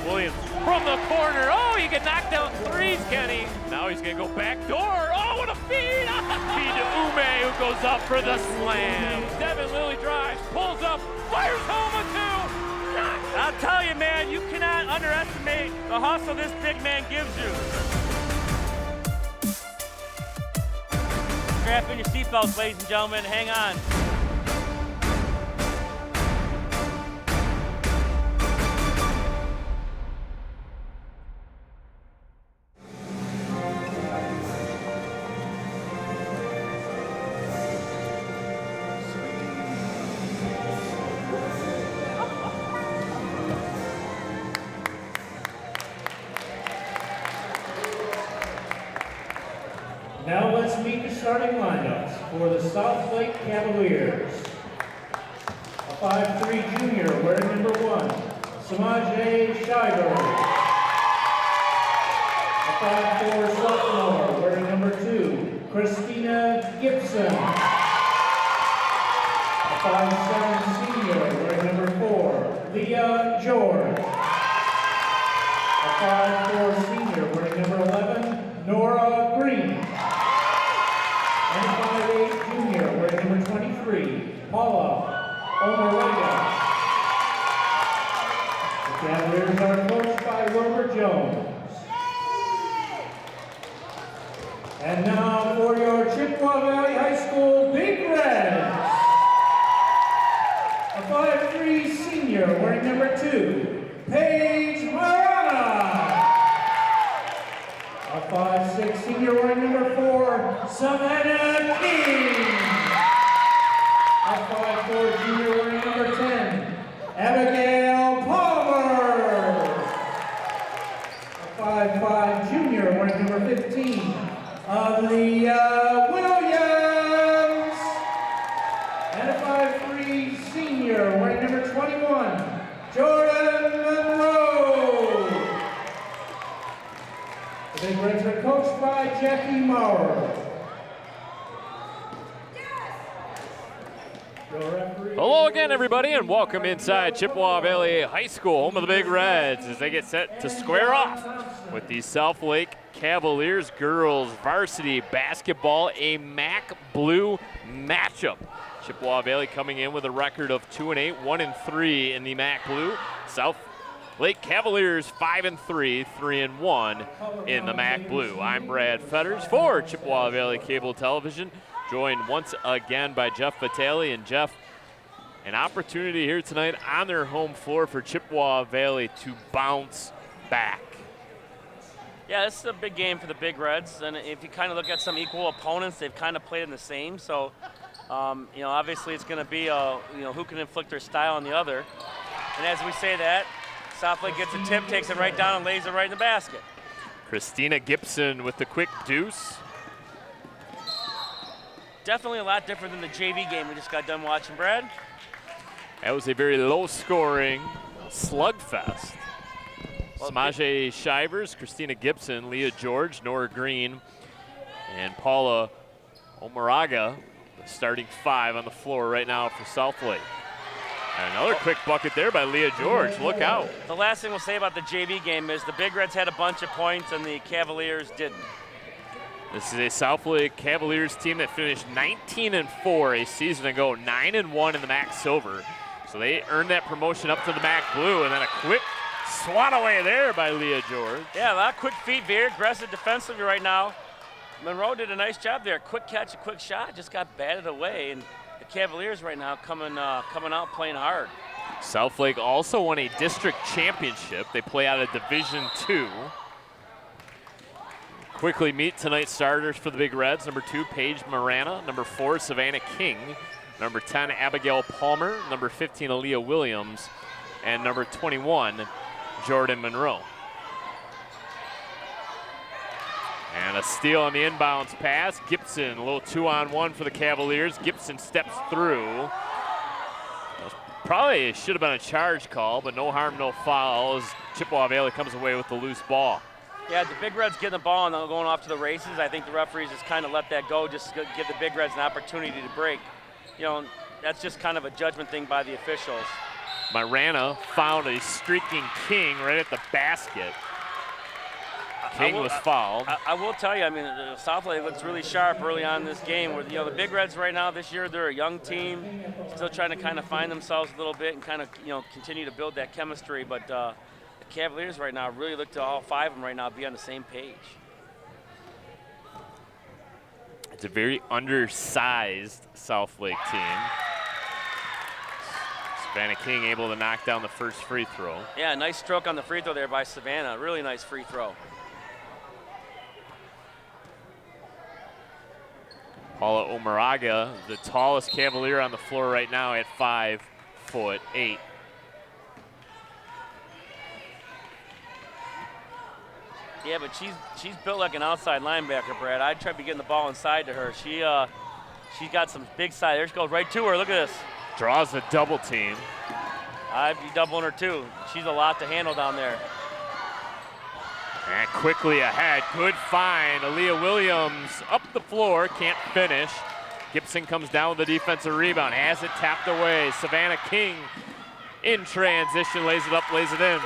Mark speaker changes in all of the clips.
Speaker 1: Williams from the corner. Oh, he can knock down threes, Kenny. Now he's going to go back door. Oh, what a feed. Feed to Ume, who goes up for the slam. Devin Lilly drives, pulls up, fires home a two.
Speaker 2: I'll tell you, man, you cannot underestimate the hustle this big man gives you. Strap in your seatbelts, ladies and gentlemen. Hang on.
Speaker 3: Now let's meet the starting lineups for the South Lake Cavaliers. A 5'3" junior wearing number 1, Samaje Shiver. A 5'4" sophomore wearing number 2, Christina Gibson. A 5'7" senior wearing number 4, Leah George. A 5'4" senior wearing number 11, Nora Green. And a 5'8" junior wearing number 23, Paula Omarega. The Cavaliers are coached by Wilbur Jones. And now for your Chippewa Valley High School Big Reds. A 5'3" senior wearing number 2, Paige Marana. A 5'6" senior wearing number 4, Savannah King. A 5'4" junior wearing number 10, Abigail Palmer. A 5'5" junior wearing number 15, Aaliyah Williams. And a 5'3" senior wearing number 21, Jordan Monroe. The Big Reds are coached by Jackie Maurer.
Speaker 1: Hello again, everybody, and welcome inside Chippewa Valley High School, home of the Big Reds, as they get set to square off with the South Lake Cavaliers girls varsity basketball, a MAC blue matchup. Chippewa Valley coming in with a record of 2-8, 1-3 in the MAC blue. South Lake Cavaliers 5-3, 3-1 in the MAC blue. I'm Brad Fetters for Chippewa Valley Cable Television, joined once again by Jeff Vitale. And Jeff, an opportunity here tonight on their home floor for Chippewa Valley to bounce back.
Speaker 2: Yeah, this is a big game for the Big Reds, and if you kind of look at some equal opponents, they've kind of played in the same. So, obviously it's going to be, who can inflict their style on the other. And as we say that, South Lake gets a tip, takes it right down, and lays it right in the basket.
Speaker 1: Christina Gibson with the quick deuce.
Speaker 2: Definitely a lot different than the JV game we just got done watching, Brad.
Speaker 1: That was a very low-scoring slugfest. Samaje Shivers, Christina Gibson, Leah George, Nora Green, and Paula Omaraga, the starting 5 on the floor right now for South Lake. And another quick bucket there by Leah George. Look out.
Speaker 2: The last thing we'll say about the JV game is the Big Reds had a bunch of points and the Cavaliers didn't.
Speaker 1: This is a South Lake Cavaliers team that finished 19-4 a season ago, 9-1 in the MAC Silver. So they earned that promotion up to the MAC Blue, and then a quick swat away there by Leah George.
Speaker 2: Yeah, a lot of quick feet, very aggressive defensively right now. Monroe did a nice job there. Quick catch, a quick shot, just got batted away. And the Cavaliers right now coming out playing hard.
Speaker 1: South Lake also won a district championship. They play out of Division II. Quickly meet tonight's starters for the Big Reds. Number 2, Paige Marana. Number 4, Savannah King. Number 10, Abigail Palmer. Number 15, Aaliyah Williams. And number 21, Jordan Monroe. And a steal on the inbounds pass. Gibson, a little 2-on-1 for the Cavaliers. Gibson steps through. Probably should have been a charge call, but no harm, no foul as Chippewa Valley comes away with the loose ball.
Speaker 2: Yeah, the Big Reds getting the ball and going off to the races. I think the referees just kind of let that go, just to give the Big Reds an opportunity to break. That's just kind of a judgment thing by the officials.
Speaker 1: Marana found a streaking King right at the basket. King was fouled.
Speaker 2: I will tell you, I mean, Southlake looks really sharp early on in this game. Where, the Big Reds right now this year, they're a young team, still trying to kind of find themselves a little bit and kind of, continue to build that chemistry. But the Cavaliers right now really look to all 5 of them right now be on the same page.
Speaker 1: It's a very undersized Southlake team. Savannah King able to knock down the first free throw.
Speaker 2: Yeah, nice stroke on the free throw there by Savannah. Really nice free throw.
Speaker 1: Paula Omaraga, the tallest Cavalier on the floor right now at 5'8".
Speaker 2: Yeah, but she's built like an outside linebacker, Brad. I'd try to be getting the ball inside to her. She's got some big side. There she goes right to her. Look at this.
Speaker 1: Draws a double team.
Speaker 2: I'd be doubling her too. She's a lot to handle down there.
Speaker 1: And quickly ahead, good find. Aaliyah Williams up the floor, can't finish. Gibson comes down with the defensive rebound, has it tapped away. Savannah King in transition, lays it up, lays it in.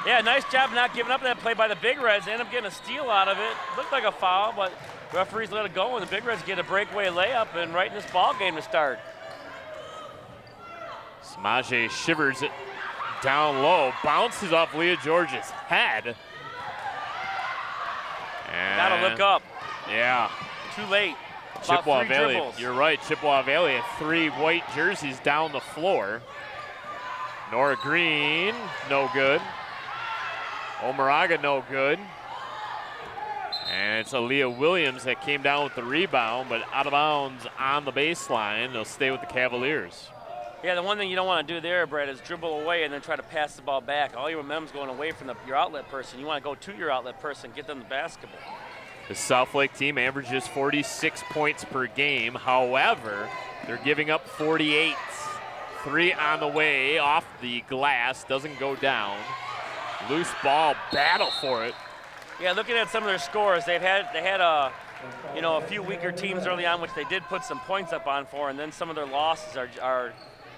Speaker 2: Yeah, nice job not giving up that play by the Big Reds. They end up getting a steal out of it. Looked like a foul, but referees let it go, and the Big Reds get a breakaway layup and right in this ball game to start.
Speaker 1: Samaje shivers it down low, bounces off Leah George's head. And
Speaker 2: gotta look up.
Speaker 1: Yeah.
Speaker 2: Too late.
Speaker 1: Chippewa Valley,
Speaker 2: dribbles.
Speaker 1: you're right, Chippewa Valley had 3 white jerseys down the floor. Nora Green, no good. Omaraga, no good. And it's Aaliyah Williams that came down with the rebound, but out of bounds on the baseline. They'll stay with the Cavaliers.
Speaker 2: Yeah, the one thing you don't want to do there, Brett, is dribble away and then try to pass the ball back. All your momentum's going away from your outlet person. You want to go to your outlet person, get them the basketball.
Speaker 1: The Southlake team averages 46 points per game. However, they're giving up 48. 3 on the way off the glass, doesn't go down. Loose ball, battle for it.
Speaker 2: Yeah, looking at some of their scores, they had a few weaker teams early on, which they did put some points up on for, and then some of their losses are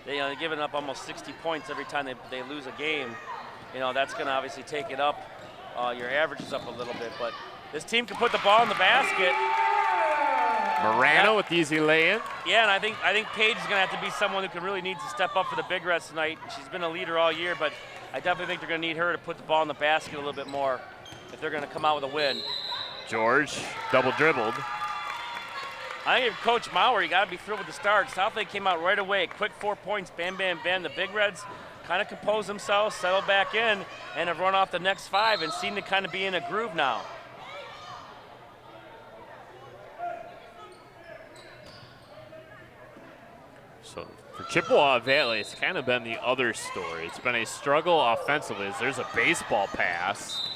Speaker 2: they're giving up almost 60 points every time they lose a game. That's going to obviously take it up, your averages up a little bit, but this team can put the ball in the basket.
Speaker 1: Marano with easy lay-in.
Speaker 2: Yeah, and I think Paige is going to have to be someone who really needs to step up for the Big Reds tonight. She's been a leader all year, but I definitely think they're going to need her to put the ball in the basket a little bit more if they're going to come out with a win.
Speaker 1: George double dribbled.
Speaker 2: I think if Coach Maurer, you got to be thrilled with the start. Southlake came out right away, quick 4 points, bam, bam, bam. The Big Reds kind of composed themselves, settled back in, and have run off the next 5 and seem to kind of be in a groove now.
Speaker 1: So for Chippewa Valley, it's kind of been the other story. It's been a struggle offensively. There's a baseball pass.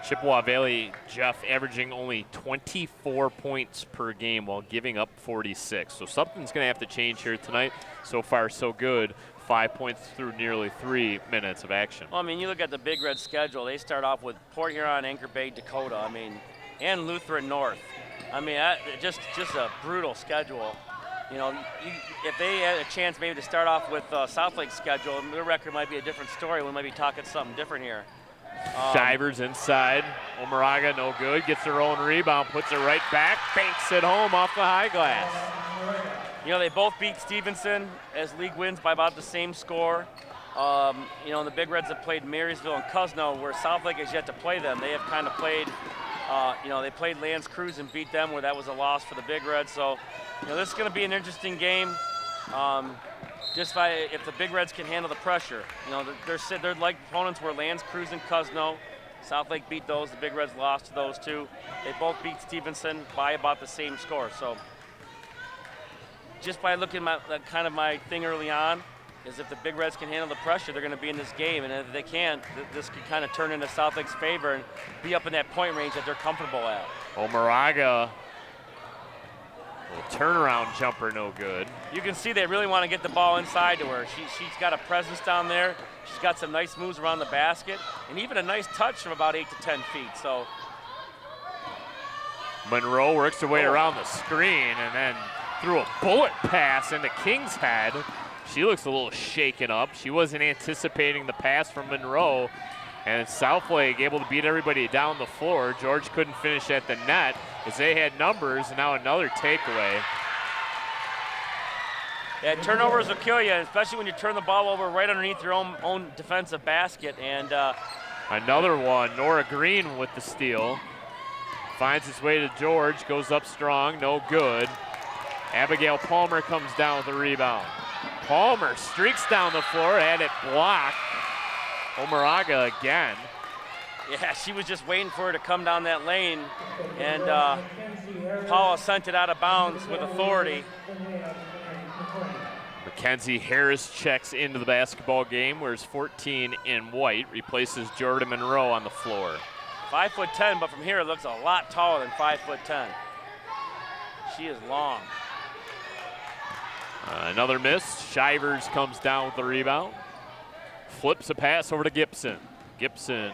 Speaker 1: Chippewa Valley, Jeff, averaging only 24 points per game while giving up 46. So something's going to have to change here tonight. So far, so good. 5 points through nearly 3 minutes of action.
Speaker 2: Well, I mean, you look at the Big Red schedule. They start off with Port Huron, Anchor Bay, Dakota, and Lutheran North. Just a brutal schedule. If they had a chance maybe to start off with Southlake's schedule, their record might be a different story. We might be talking something different here.
Speaker 1: Shivers inside. Omaraga, no good. Gets her own rebound, puts it right back, banks it home off the high glass.
Speaker 2: They both beat Stevenson as league wins by about the same score. The Big Reds have played Marysville and Cuzno, where Southlake has yet to play them. They have kind of played, they played Lance Cruz and beat them, where that was a loss for the Big Reds. So, this is going to be an interesting game. If the Big Reds can handle the pressure. They're like opponents were Lance Cruz and Cuzno. Southlake beat those. The Big Reds lost to those two. They both beat Stevenson by about the same score. So just by looking at kind of my thing early on is if the Big Reds can handle the pressure, they're going to be in this game. And if they can't, this could kind of turn into Southlake's favor and be up in that point range that they're comfortable at.
Speaker 1: Omaraga. Turnaround jumper, no good.
Speaker 2: You can see they really want to get the ball inside to her. She's got a presence down there. She's got some nice moves around the basket, and even a nice touch from about 8 to 10 feet. So
Speaker 1: Monroe works her way around the screen and then threw a bullet pass into King's head. She looks a little shaken up. She wasn't anticipating the pass from Monroe. And Southlake able to beat everybody down the floor. George couldn't finish at the net as they had numbers, and now another takeaway.
Speaker 2: Yeah, turnovers will kill you, especially when you turn the ball over right underneath your own defensive basket. And
Speaker 1: another one, Nora Green with the steal. Finds his way to George, goes up strong, no good. Abigail Palmer comes down with the rebound. Palmer streaks down the floor, had it blocked. Omaraga again.
Speaker 2: Yeah, she was just waiting for her to come down that lane, and Paula sent it out of bounds with authority.
Speaker 1: Mackenzie Harris checks into the basketball game, wears 14 in white, replaces Jordan Monroe on the floor.
Speaker 2: 5'10", but from here it looks a lot taller than 5'10". She is long.
Speaker 1: Another miss. Shivers comes down with the rebound. Flips a pass over to Gibson. Gibson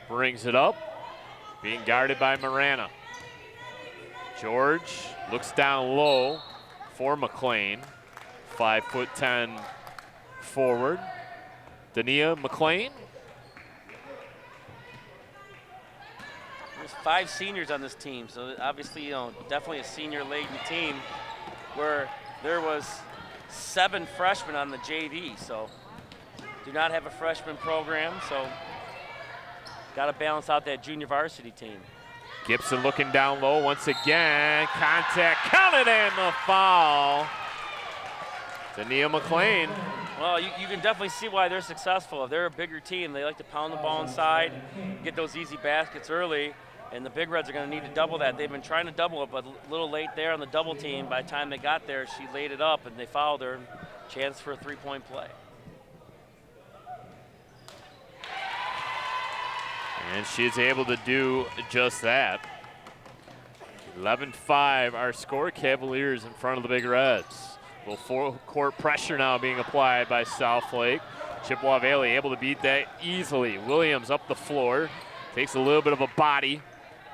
Speaker 1: brings it up, being guarded by Marana. George looks down low for McLean. 5'10" forward. Dania McLean.
Speaker 2: There's 5 seniors on this team, so obviously, definitely a senior-laden team where there was 7 freshmen on the JV, so do not have a freshman program, so got to balance out that junior varsity team.
Speaker 1: Gibson looking down low once again. Contact counted and the foul. Dania McLean.
Speaker 2: Well, you can definitely see why they're successful. If they're a bigger team, they like to pound the ball inside, get those easy baskets early, and the Big Reds are going to need to double that. They've been trying to double it, but a little late there on the double team. By the time they got there, she laid it up, and they fouled her. Chance for a 3-point play.
Speaker 1: And she's able to do just that. 11-5 our score. Cavaliers in front of the Big Reds. A little full-court pressure now being applied by Southlake. Chippewa Valley able to beat that easily. Williams up the floor. Takes a little bit of a body.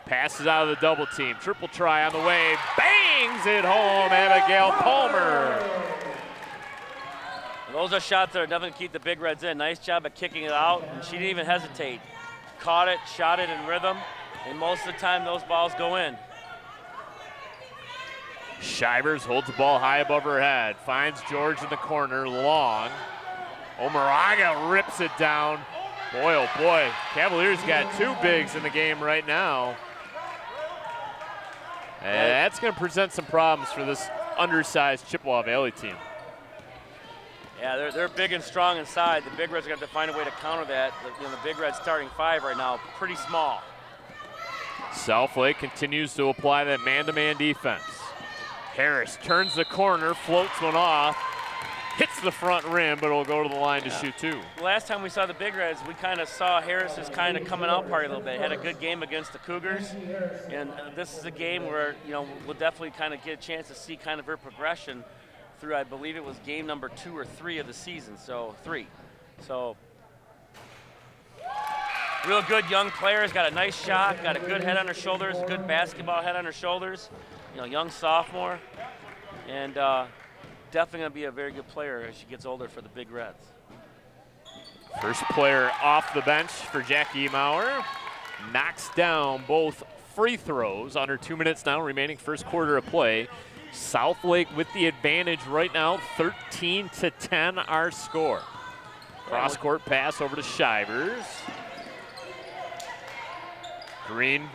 Speaker 1: Passes out of the double team. Triple try on the way. Bangs it home. Abigail Palmer.
Speaker 2: Those are shots that are definitely keep the Big Reds in. Nice job of kicking it out, and she didn't even hesitate. Caught it, shot it in rhythm, and most of the time those balls go in.
Speaker 1: Shivers holds the ball high above her head. Finds George in the corner, long. Omaraga rips it down. Boy, oh boy, Cavaliers got 2 bigs in the game right now. And that's going to present some problems for this undersized Chippewa Valley team.
Speaker 2: Yeah, they're big and strong inside. The Big Reds are going to have to find a way to counter that. The Big Reds starting 5 right now, pretty small.
Speaker 1: Southlake continues to apply that man-to-man defense. Harris turns the corner, floats one off, hits the front rim, but it'll go to the line to shoot 2.
Speaker 2: Last time we saw the Big Reds, we kind of saw Harris's kind of coming out party a little bit. Had a good game against the Cougars, and this is a game where we'll definitely kind of get a chance to see kind of her progression through, I believe it was game number 2 or 3 of the season, so 3. So real good young players, got a nice shot, got a good head on her shoulders, a good basketball head on her shoulders. Young sophomore, and definitely going to be a very good player as she gets older for the Big Reds.
Speaker 1: First player off the bench for Jackie Maurer. Knocks down both free throws. Under 2 minutes now remaining, first quarter of play. Southlake with the advantage right now, 13-10 our score. Cross-court pass over to Shivers. Green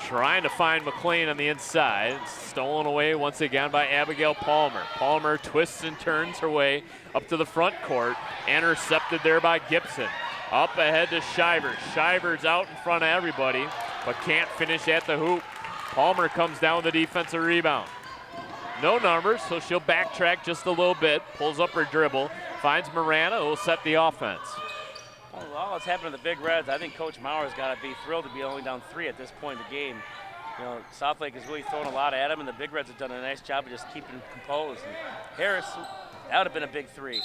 Speaker 1: trying to find McLean on the inside. Stolen away once again by Abigail Palmer. Palmer twists and turns her way up to the front court. Intercepted there by Gibson. Up ahead to Shivers. Shivers out in front of everybody, but can't finish at the hoop. Palmer comes down with the defensive rebound. No numbers, so she'll backtrack just a little bit. Pulls up her dribble. Finds Marana, who will set the offense.
Speaker 2: Well, all that's happened to the Big Reds, I think Coach Mauer's got to be thrilled to be only down 3 at this point in the game. Southlake has really thrown a lot at him, and the Big Reds have done a nice job of just keeping composed. And Harris, that would have been a big 3.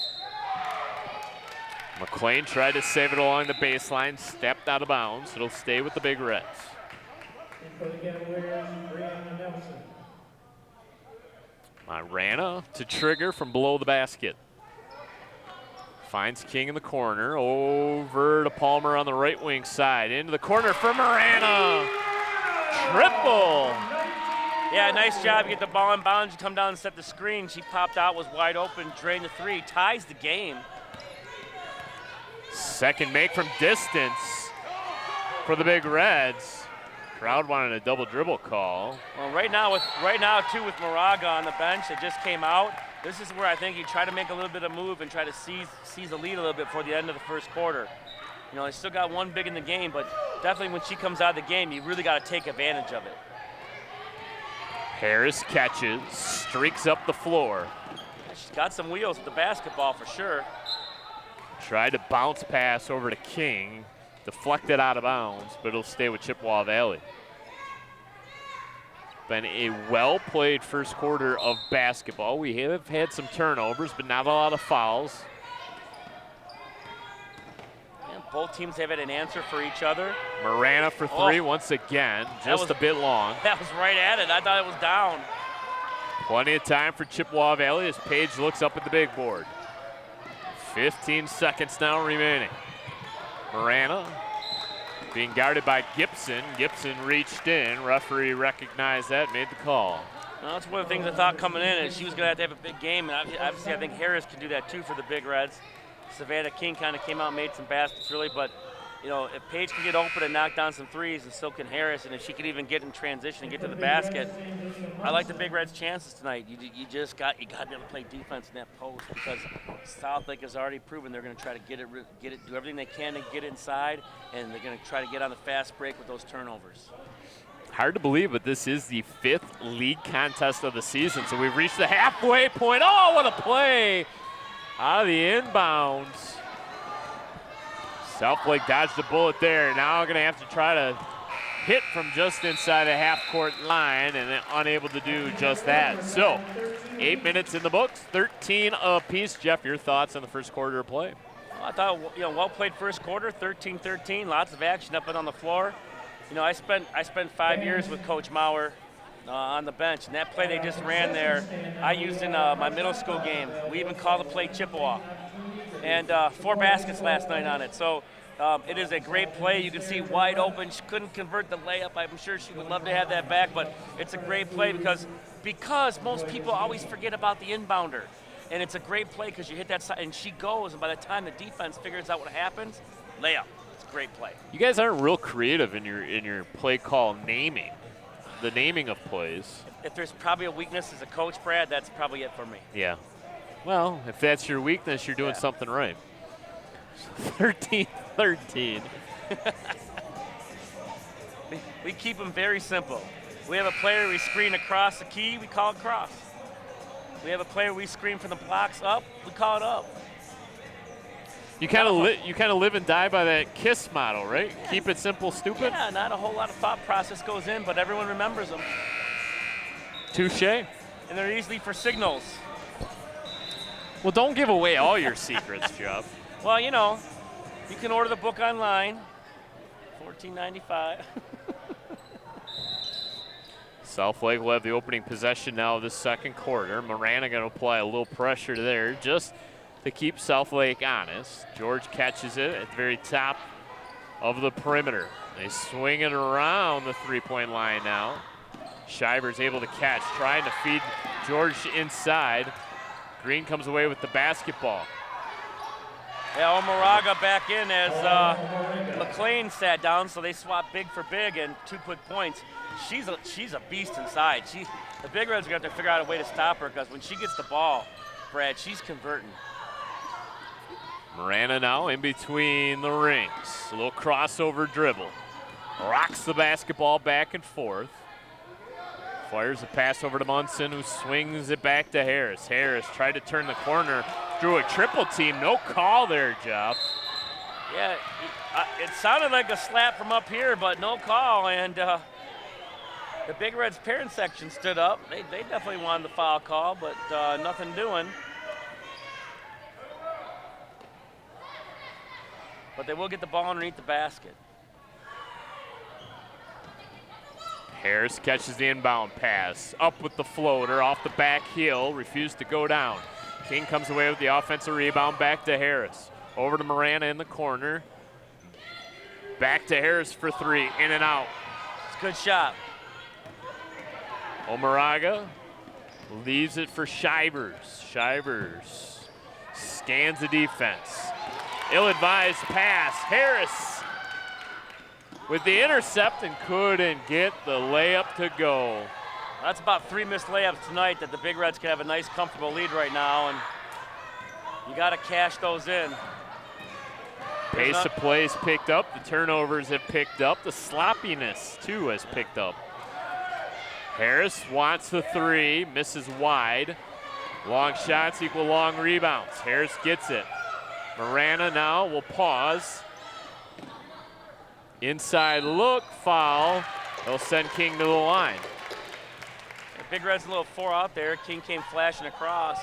Speaker 1: McLean tried to save it along the baseline, stepped out of bounds. It'll stay with the Big Reds. Marana to trigger from below the basket. Finds King in the corner. Over to Palmer on the right wing side. Into the corner for Marana. Triple.
Speaker 2: Yeah, nice job. You get the ball in bounds. You come down and set the screen. She popped out, was wide open, drained the three, ties the game.
Speaker 1: Second make from distance for the Big Reds. Crowd wanted a double dribble call.
Speaker 2: Well, right now too with Moraga on the bench that just came out. This is where I think you try to make a little bit of move and try to seize the lead a little bit before the end of the first quarter. You know, they still got one big in the game, but definitely when she comes out of the game, you really got to take advantage of it.
Speaker 1: Harris catches, streaks up the floor.
Speaker 2: She's got some wheels with the basketball for sure.
Speaker 1: Tried to bounce pass over to King, deflected out of bounds, but it'll stay with Chippewa Valley. Been a well-played first quarter of basketball. We have had some turnovers, but not a lot of fouls.
Speaker 2: Yeah, both teams have had an answer for each other.
Speaker 1: Marana for three once again, just a bit long.
Speaker 2: That was right at it. I thought it was down.
Speaker 1: Plenty of time for Chippewa Valley as Page looks up at the big board. 15 seconds now remaining. Marana being guarded by Gibson. Gibson reached in. Referee recognized that, made the call.
Speaker 2: Well, that's one of the things I thought coming in, and she was going to have a big game. And obviously, I think Harris can do that too for the Big Reds. Savannah King kind of came out and made some baskets really, but you know, if Paige can get open and knock down some threes, and so can Harris, and if she can even get in transition and get to the basket, I like the Big Reds' chances tonight. You just got to be able to play defense in that post because Southlake has already proven they're going to try to get it, do everything they can to get inside, and they're going to try to get on the fast break with those turnovers.
Speaker 1: Hard to believe, but this is the 5th league contest of the season, so we've reached the halfway point. Oh, what a play out of the inbounds. Southlake dodged the bullet there. Now going to have to try to hit from just inside the half-court line, and unable to do just that. So, 8 minutes in the books, 13 apiece. Jeff, your thoughts on the first quarter of play?
Speaker 2: Well, I thought, well-played first quarter, 13-13, lots of action up and on the floor. You know, I spent 5 years with Coach Maurer on the bench, and that play they just ran there, I used in my middle school game. We even called the play Chippewa. And 4 baskets last night on it. So it is a great play. You can see wide open. She couldn't convert the layup. I'm sure she would love to have that back, but it's a great play because most people always forget about the inbounder. And it's a great play because you hit that side, and she goes, and by the time the defense figures out what happens, layup. It's a great play.
Speaker 1: You guys aren't real creative in your play call naming, the naming of plays.
Speaker 2: If there's probably a weakness as a coach, Brad, that's probably it for me.
Speaker 1: Yeah. Well, if that's your weakness, you're doing something right. 13-13.
Speaker 2: We keep them very simple. We have a player we screen across the key, we call it cross. We have a player we screen from the blocks up, we call it up.
Speaker 1: You kind of live and die by that KISS model, right? Yeah. Keep it simple, stupid.
Speaker 2: Yeah, not a whole lot of thought process goes in, but everyone remembers them.
Speaker 1: Touché.
Speaker 2: And they're easily for signals.
Speaker 1: Well, don't give away all your secrets, Jeff.
Speaker 2: Well, you know, you can order the book online, $14.95.
Speaker 1: Southlake will have the opening possession now of the second quarter. Marana going to apply a little pressure there just to keep Southlake honest. George catches it at the very top of the perimeter. They swing it around the three-point line now. Shiver's able to catch, trying to feed George inside. Green comes away with the basketball.
Speaker 2: Yeah, Moraga back in as McLean sat down, so they swapped big for big and 2 quick points. She's a beast inside. The Big Reds are going to have to figure out a way to stop her because when she gets the ball, Brad, she's converting.
Speaker 1: Marana now in between the rings. A little crossover dribble. Rocks the basketball back and forth. Fires a pass over to Munson, who swings it back to Harris. Harris tried to turn the corner, drew a triple team. No call there, Jeff.
Speaker 2: Yeah, it sounded like a slap from up here, but no call. And the Big Reds parent section stood up. They definitely wanted the foul call, but nothing doing. But they will get the ball underneath the basket.
Speaker 1: Harris catches the inbound pass. Up with the floater off the back heel. Refused to go down. King comes away with the offensive rebound, back to Harris. Over to Marana in the corner. Back to Harris for three, in and out.
Speaker 2: It's a good shot.
Speaker 1: Omoraga leaves it for Shivers. Shivers scans the defense. Ill-advised pass. Harris with the intercept and couldn't get the layup to go.
Speaker 2: That's about 3 missed layups tonight that the Big Reds can have a nice, comfortable lead right now, and you got to cash those in.
Speaker 1: Pace of plays picked up. The turnovers have picked up. The sloppiness, too, has picked up. Harris wants the three, misses wide. Long shots equal long rebounds. Harris gets it. Marana now will pause. Inside look, foul. They'll send King to the line.
Speaker 2: Big Red's a little 4 out there. King came flashing across.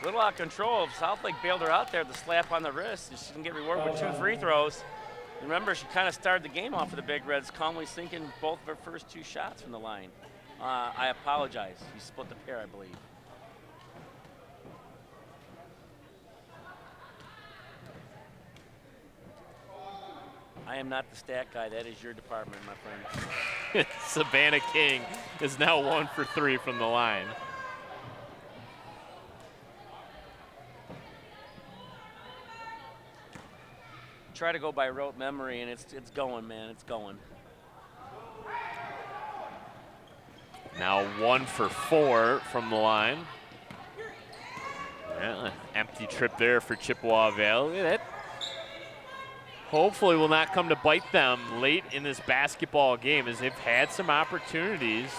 Speaker 2: A little out of control. Southlake bailed her out there with the slap on the wrist, and she didn't get rewarded with 2 free throws. Remember, she kind of started the game off for the Big Reds, calmly sinking both of her first 2 shots from the line. I apologize. You split the pair, I believe. I am not the stat guy. That is your department, my friend.
Speaker 1: Savannah King is now 1 for 3 from the line.
Speaker 2: Try to go by rote memory, and it's going, man. It's going.
Speaker 1: Now 1 for 4 from the line. Yeah, empty trip there for Chippewa Valley. That hopefully will not come to bite them late in this basketball game, as they've had some opportunities,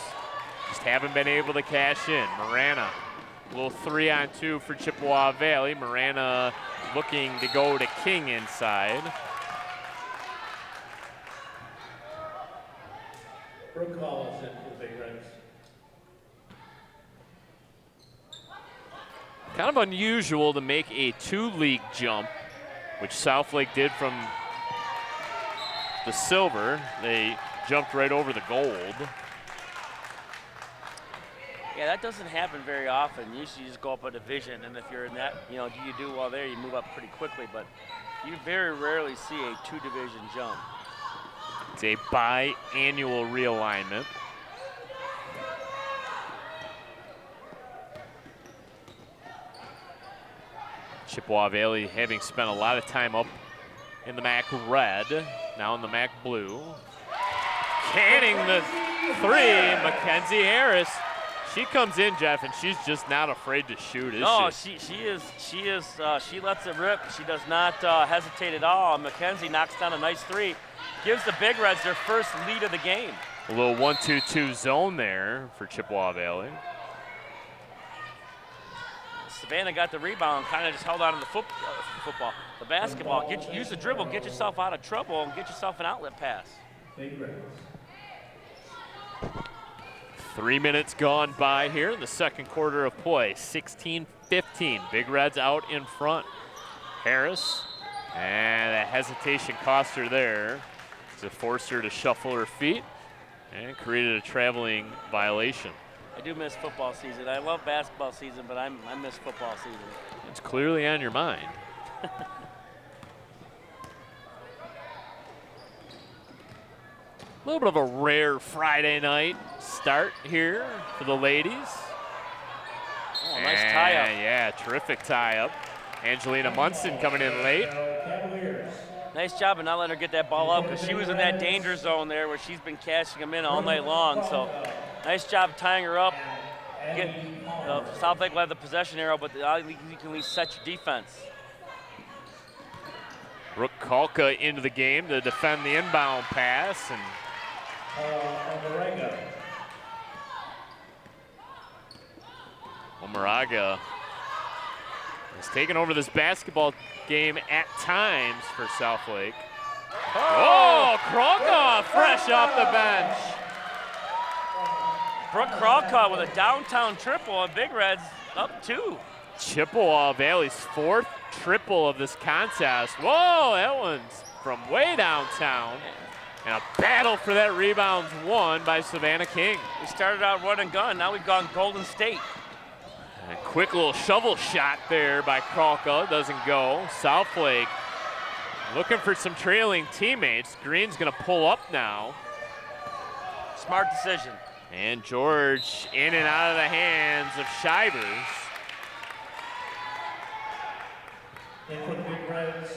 Speaker 1: just haven't been able to cash in. Marana, a little 3-on-2 for Chippewa Valley. Marana looking to go to King inside.
Speaker 3: Brooke Hall is in for the Big Reds.
Speaker 1: Kind of unusual to make a 2-league jump, which Southlake did from the silver. They jumped right over the gold.
Speaker 2: Yeah, that doesn't happen very often. Usually you just go up a division, and if you're in that, you do well there, you move up pretty quickly, but you very rarely see a 2-division jump.
Speaker 1: It's a biannual realignment. Chippewa Valley having spent a lot of time up in the MAC red, now in the MAC blue. Canning the three, Mackenzie Harris. She comes in, Jeff, and she's just not afraid to shoot, is she?
Speaker 2: No, she lets it rip. She does not hesitate at all. Mackenzie knocks down a nice 3, gives the Big Reds their first lead of the game.
Speaker 1: A little 1-2-2 zone there for Chippewa Valley.
Speaker 2: Savannah got the rebound, kind of just held on to the basketball. Use the dribble, get yourself out of trouble, and get yourself an outlet pass.
Speaker 3: Big Reds.
Speaker 1: 3 minutes gone by here in the second quarter of play. 16-15. Big Reds out in front. Harris, and that hesitation cost her there to force her to shuffle her feet and created a traveling violation.
Speaker 2: I do miss football season. I love basketball season, but I miss football season.
Speaker 1: It's clearly on your mind. A little bit of a rare Friday night start here for the ladies.
Speaker 2: Oh, nice tie-up.
Speaker 1: Yeah, terrific tie-up. Angelina Munson coming in late.
Speaker 3: Cavaliers.
Speaker 2: Nice job of not letting her get that ball up, because she was in that danger zone there where she's been cashing them in all night long. So nice job tying her up. Southlake will have the possession arrow, but you can at least set your defense.
Speaker 1: Brooke Kalka into the game to defend the inbound pass. And Omoraga has taken over this basketball game at times for Southlake. Oh, Kralka fresh off the bench.
Speaker 2: Brooke Kralka with a downtown triple, and Big Reds up 2.
Speaker 1: Chippewa Valley's 4th triple of this contest. Whoa, that one's from way downtown. And a battle for that rebound's won by Savannah King.
Speaker 2: We started out run and gun, now we've gone Golden State.
Speaker 1: And Quick little shovel shot there by Kralka, doesn't go. Southlake looking for some trailing teammates. Green's gonna pull up now.
Speaker 2: Smart decision.
Speaker 1: And George in and out of the hands of Shivers.
Speaker 3: In for the Big Reds,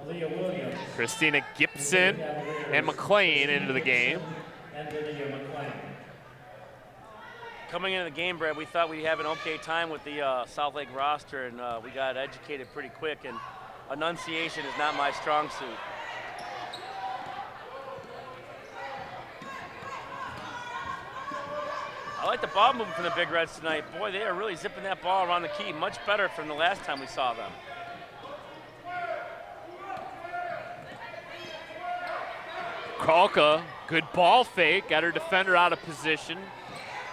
Speaker 3: Aaliyah Williams.
Speaker 1: Christina Gibson and McLean into the game.
Speaker 3: And Lydia McLean.
Speaker 2: Coming into the game, Brad, we thought we'd have an okay time with the Southlake roster, and we got educated pretty quick, and enunciation is not my strong suit. I like the ball movement from the Big Reds tonight. Boy, they are really zipping that ball around the key, much better from the last time we saw them.
Speaker 1: Kralka, good ball fake, got her defender out of position.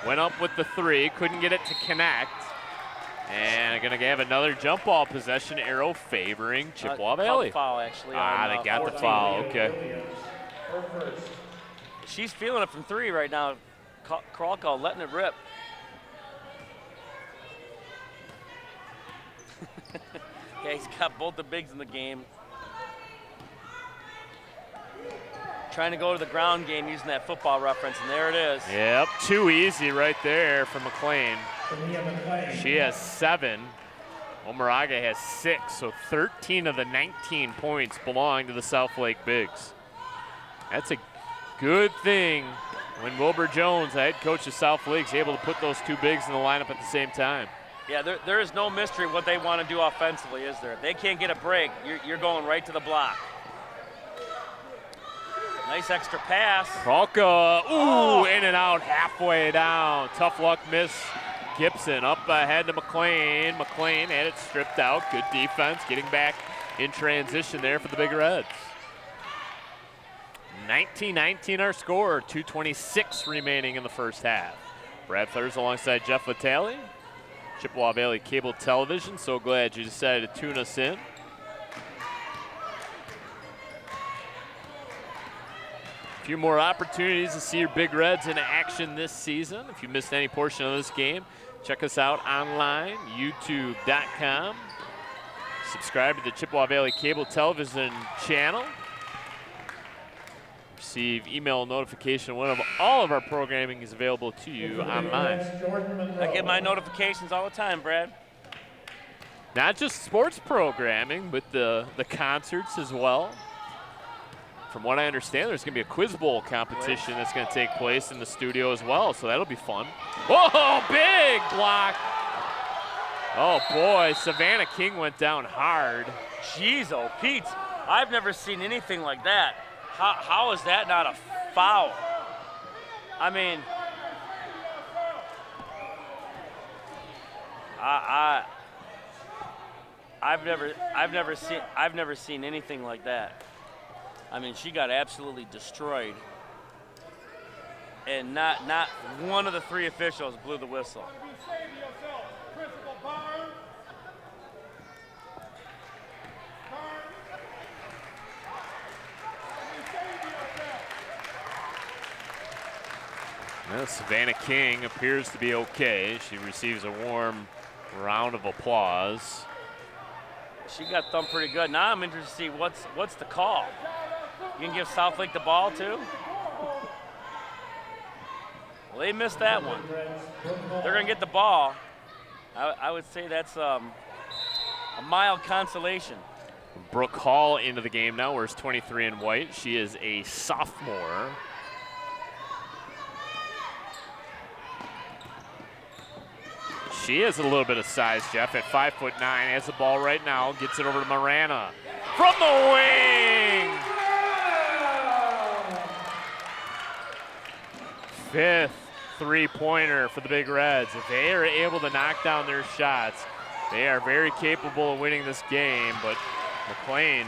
Speaker 1: Went up with the three, couldn't get it to connect. And gonna have another jump ball possession arrow favoring Chippewa Valley.
Speaker 2: Foul, actually.
Speaker 1: They got
Speaker 2: 14.
Speaker 1: the foul, okay.
Speaker 2: She's feeling it from three right now. Kralka letting it rip. Yeah, he's got both the bigs in the game. Trying to go to the ground game using that football reference, and there it is.
Speaker 1: Yep, too easy right there for McLean. She has 7. Omeraga has 6, so 13 of the 19 points belong to the Southlake Bigs. That's a good thing when Wilbur Jones, the head coach of Southlake, is able to put those two bigs in the lineup at the same time.
Speaker 2: Yeah, there is no mystery what they want to do offensively, is there? If they can't get a break, you're going right to the block. Nice extra pass.
Speaker 1: Kralka, in and out, halfway down. Tough luck miss. Gibson up ahead to McLean. McLean had it stripped out. Good defense, getting back in transition there for the Big Reds. 19-19 our score, 2:26 remaining in the first half. Brad Thurs alongside Jeff Vitale. Chippewa Valley Cable Television, so glad you decided to tune us in. A few more opportunities to see your Big Reds in action this season. If you missed any portion of this game, check us out online, youtube.com. Subscribe to the Chippewa Valley Cable Television channel. Receive email notification when all of our programming is available to you online.
Speaker 2: I get my notifications all the time, Brad.
Speaker 1: Not just sports programming, but the concerts as well. From what I understand, there's going to be a Quiz Bowl competition that's going to take place in the studio as well, so that'll be fun. Whoa, big block. Oh, boy, Savannah King went down hard.
Speaker 2: Jeez, oh, Pete, I've never seen anything like that. How is that not a foul? I mean, I've never seen anything like that. I mean, she got absolutely destroyed, and not one of the three officials blew the whistle.
Speaker 1: Well, Savannah King appears to be okay. She receives a warm round of applause.
Speaker 2: She got thumped pretty good. Now I'm interested to see what's the call. You can give Southlake the ball too? Well, they missed that one. They're going to get the ball. I would say that's a mild consolation.
Speaker 1: Brooke Hall into the game now, wears 23 in white. She is a sophomore. She has a little bit of size, Jeff, at 5'9", has the ball right now, gets it over to Marana. From the wing! Fifth three-pointer for the Big Reds. If they are able to knock down their shots, they are very capable of winning this game, but McLean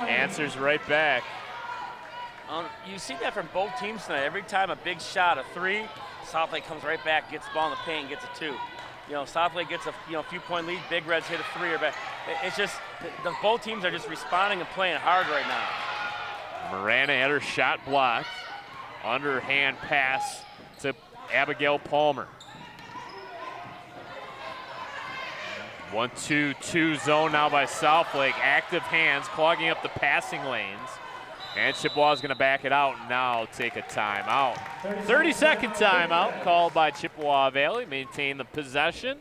Speaker 1: answers right back.
Speaker 2: You see that from both teams tonight. Every time a big shot, a three, Southlake comes right back, gets the ball in the paint, and gets a two. You know, Southlake gets a few-point lead. Big Reds hit a three or back. It's just both teams are just responding and playing hard right now.
Speaker 1: Marana had her shot blocked. Underhand pass to Abigail Palmer. 1-2-2 zone now by Southlake. Active hands clogging up the passing lanes. And Chippewa's going to back it out and now take a timeout. 30-second timeout called by Chippewa Valley. Maintain the possession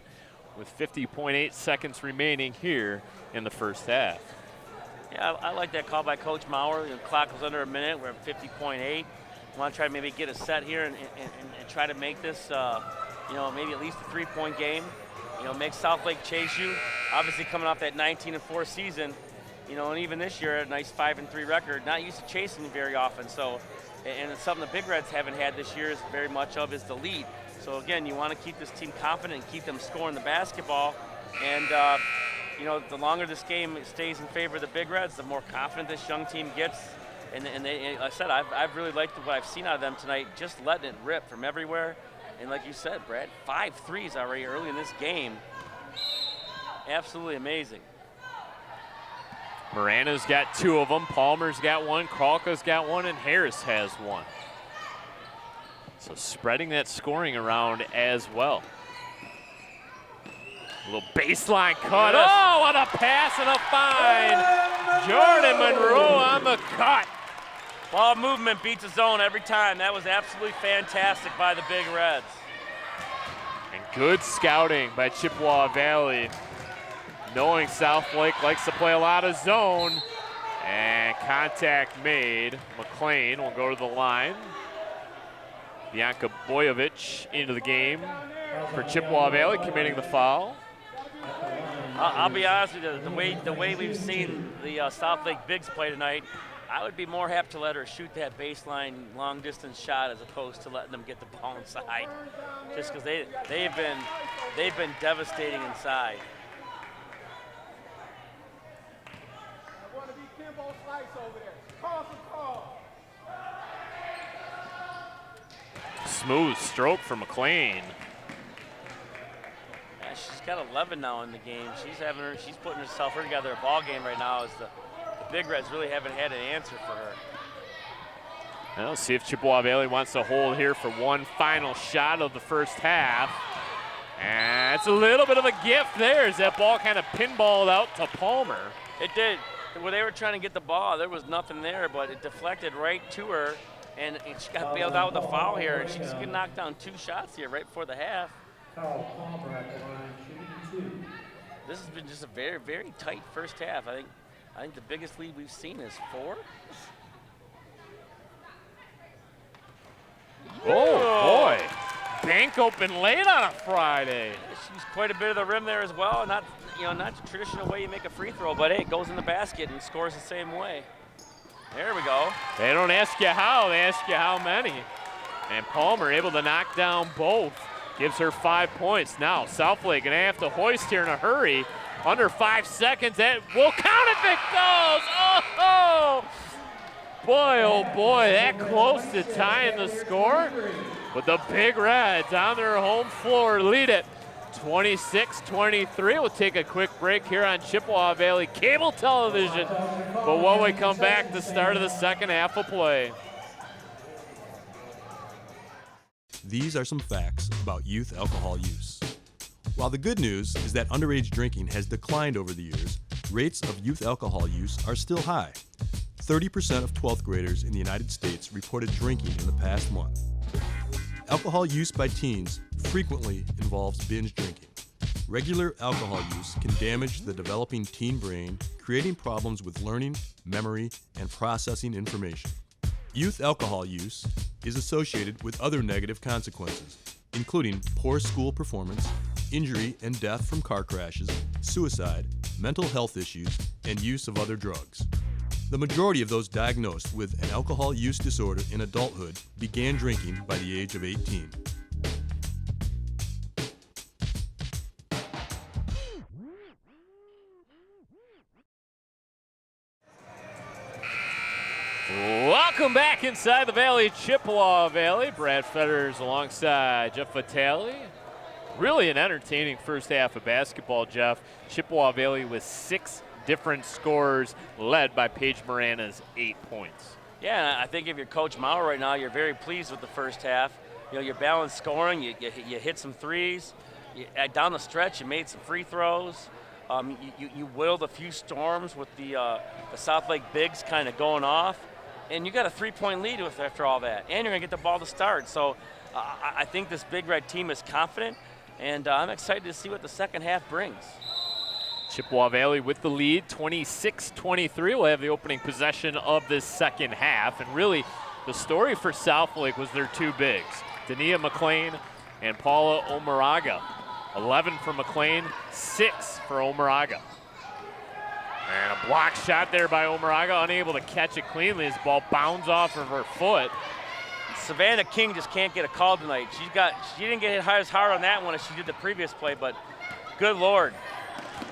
Speaker 1: with 50.8 seconds remaining here in the first half.
Speaker 2: Yeah, I like that call by Coach Maurer. The clock was under a minute. We're at 50.8. We want to try to maybe get a set here and try to make this, maybe at least a 3-point game. Make Southlake chase you. Obviously coming off that 19-4 season, and even this year, a nice 5-3 record. Not used to chasing very often. So, and it's something the Big Reds haven't had this year is very much of is the lead. So again, you want to keep this team confident and keep them scoring the basketball. And the longer this game stays in favor of the Big Reds, the more confident this young team gets. And they, like I said, I've really liked what I've seen out of them tonight, just letting it rip from everywhere. And like you said, Brad, 5 threes already early in this game. Absolutely amazing.
Speaker 1: Morano's got 2 of them, Palmer's got 1, Kralka's got 1, and Harris has 1. So spreading that scoring around as well. A little baseline cut. Oh, what a pass and a find. Jordan Monroe on the cut.
Speaker 2: Ball movement beats a zone every time. That was absolutely fantastic by the Big Reds.
Speaker 1: And good scouting by Chippewa Valley. Knowing Southlake likes to play a lot of zone. And contact made. McLean will go to the line. Bianca Boyovich into the game for Chippewa Valley, committing the foul.
Speaker 2: I'll be honest with you, the way we've seen the Southlake Bigs play tonight, I would be more apt to let her shoot that baseline long distance shot as opposed to letting them get the ball inside, just because they've been devastating inside.
Speaker 1: Smooth stroke for McLean.
Speaker 2: Yeah, she's got 11 now in the game. She's putting herself together a ball game right now as the Big Reds really haven't had an answer for her.
Speaker 1: Well, let's see if Chippewa Valley wants to hold here for one final shot of the first half. And it's a little bit of a gift there as that ball kind of pinballed out to Palmer.
Speaker 2: It did. When they were trying to get the ball, there was nothing there, but it deflected right to her, and she got bailed out with a foul here, and she's going to knock down 2 shots here right before the half. This has been just a very, very tight first half. I think the biggest lead we've seen is 4.
Speaker 1: Oh, boy. Bank open late on a Friday.
Speaker 2: She's quite a bit of the rim there as well. Not the traditional way you make a free throw, but hey, it goes in the basket and scores the same way. There we go.
Speaker 1: They don't ask you how, they ask you how many. And Palmer able to knock down both. Gives her 5 points. Now Southlake gonna have to hoist here in a hurry. Under 5 seconds, that will count if it goes. Oh! Boy, oh boy, that close to tying the score. But the Big Reds on their home floor lead it 26-23. We'll take a quick break here on Chippewa Valley Cable Television. But when we come back, the start of the second half of play.
Speaker 4: These are some facts about youth alcohol use. While the good news is that underage drinking has declined over the years, rates of youth alcohol use are still high. 30% of 12th graders in the United States reported drinking in the past month. Alcohol use by teens frequently involves binge drinking. Regular alcohol use can damage the developing teen brain, creating problems with learning, memory, and processing information. Youth alcohol use is associated with other negative consequences, including poor school performance, injury and death from car crashes, suicide, mental health issues, and use of other drugs. The majority of those diagnosed with an alcohol use disorder in adulthood began drinking by the age of 18.
Speaker 1: Welcome back inside the Valley, Chippewa Valley. Brad Fetters alongside Jeff Vitale. Really an entertaining first half of basketball, Jeff. Chippewa Valley with 6 different scores led by Paige Morana's 8 points.
Speaker 2: Yeah, I think if you're Coach Maurer right now, you're very pleased with the first half. You're balanced scoring, you hit some threes. down the stretch, you made some free throws. You willed a few storms with the South Lake bigs kind of going off, and you got a 3-point lead after all that, and you're going to get the ball to start. So I think this Big Red team is confident, and I'm excited to see what the second half brings.
Speaker 1: Chippewa Valley with the lead, 26-23. We'll have the opening possession of this second half. And really, the story for Southlake was their two bigs, Dania McLean and Paula Omaraga. 11 for McLean, 6 for Omaraga. And a block shot there by Omaraga, unable to catch it cleanly as the ball bounds off of her foot.
Speaker 2: Savannah King just can't get a call tonight. She didn't get hit as hard on that one as she did the previous play, but good Lord.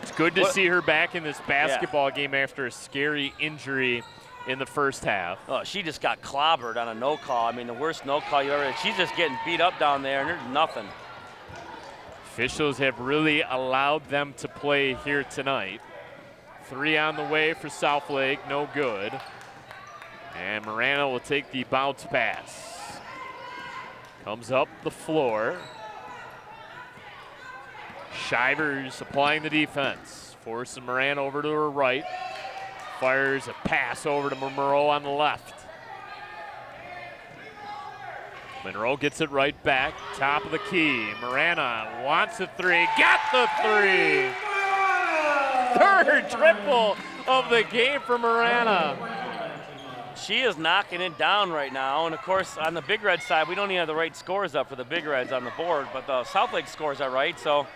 Speaker 1: It's good to see her back in this basketball game after a scary injury in the first half.
Speaker 2: Oh, she just got clobbered on a no call. I mean, the worst no call you ever had. She's just getting beat up down there, and there's nothing.
Speaker 1: Officials have really allowed them to play here tonight. 3 on the way for Southlake, no good. And Marana will take the bounce pass. Comes up the floor. Shivers applying the defense. Forcing Moran over to her right. Fires a pass over to Monroe on the left. Monroe gets it right back. Top of the key. Marana wants a 3. Got the 3! Third triple of the game for Marana.
Speaker 2: She is knocking it down right now. And, of course, on the Big Red side, we don't even have the right scores up for the Big Reds on the board, but the Southlake scores are right, so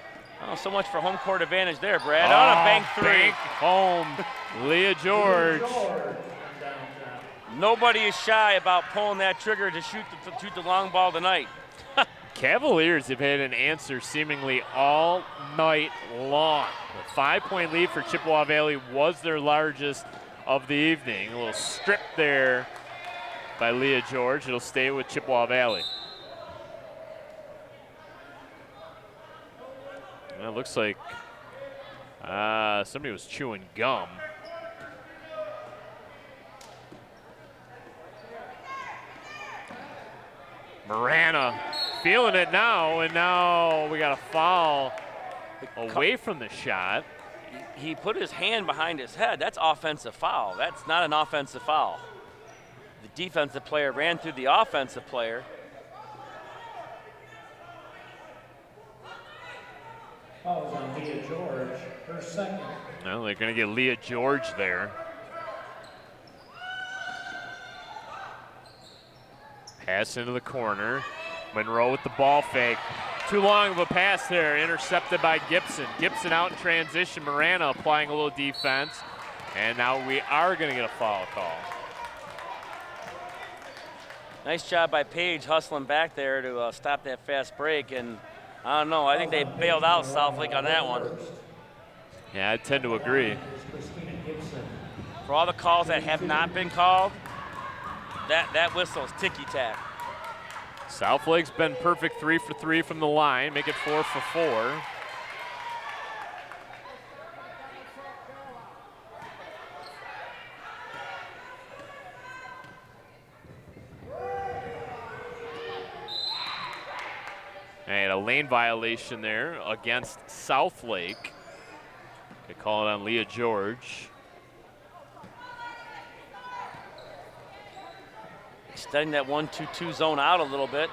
Speaker 2: so much for home court advantage there, Brad. On a bank 3.
Speaker 1: Bank home. Leah George.
Speaker 2: Nobody is shy about pulling that trigger to shoot the long ball tonight.
Speaker 1: Cavaliers have had an answer seemingly all night long. The 5-point lead for Chippewa Valley was their largest of the evening. A little strip there by Leah George. It'll stay with Chippewa Valley. Well, it looks like somebody was chewing gum. Marana feeling it now, and now we got a foul away from the shot.
Speaker 2: He put his hand behind his head. That's offensive foul. That's not an offensive foul. The defensive player ran through the offensive player.
Speaker 3: Foul was on Leah George, her second.
Speaker 1: Well, they're going to get Leah George there. Pass into the corner. Monroe with the ball fake. Too long of a pass there, intercepted by Gibson. Gibson out in transition. Marana applying a little defense. And now we are going to get a foul call.
Speaker 2: Nice job by Paige hustling back there to stop that fast break. And I don't know, I think they bailed out Southlake on that one.
Speaker 1: Yeah, I tend to agree.
Speaker 2: For all the calls that have not been called, that whistle is ticky-tack.
Speaker 1: Southlake's been perfect 3 for 3 from the line, make it 4 for 4. And a lane violation there against Southlake. They call it on Leah George.
Speaker 2: Extending that 1-2-2 zone out a little bit.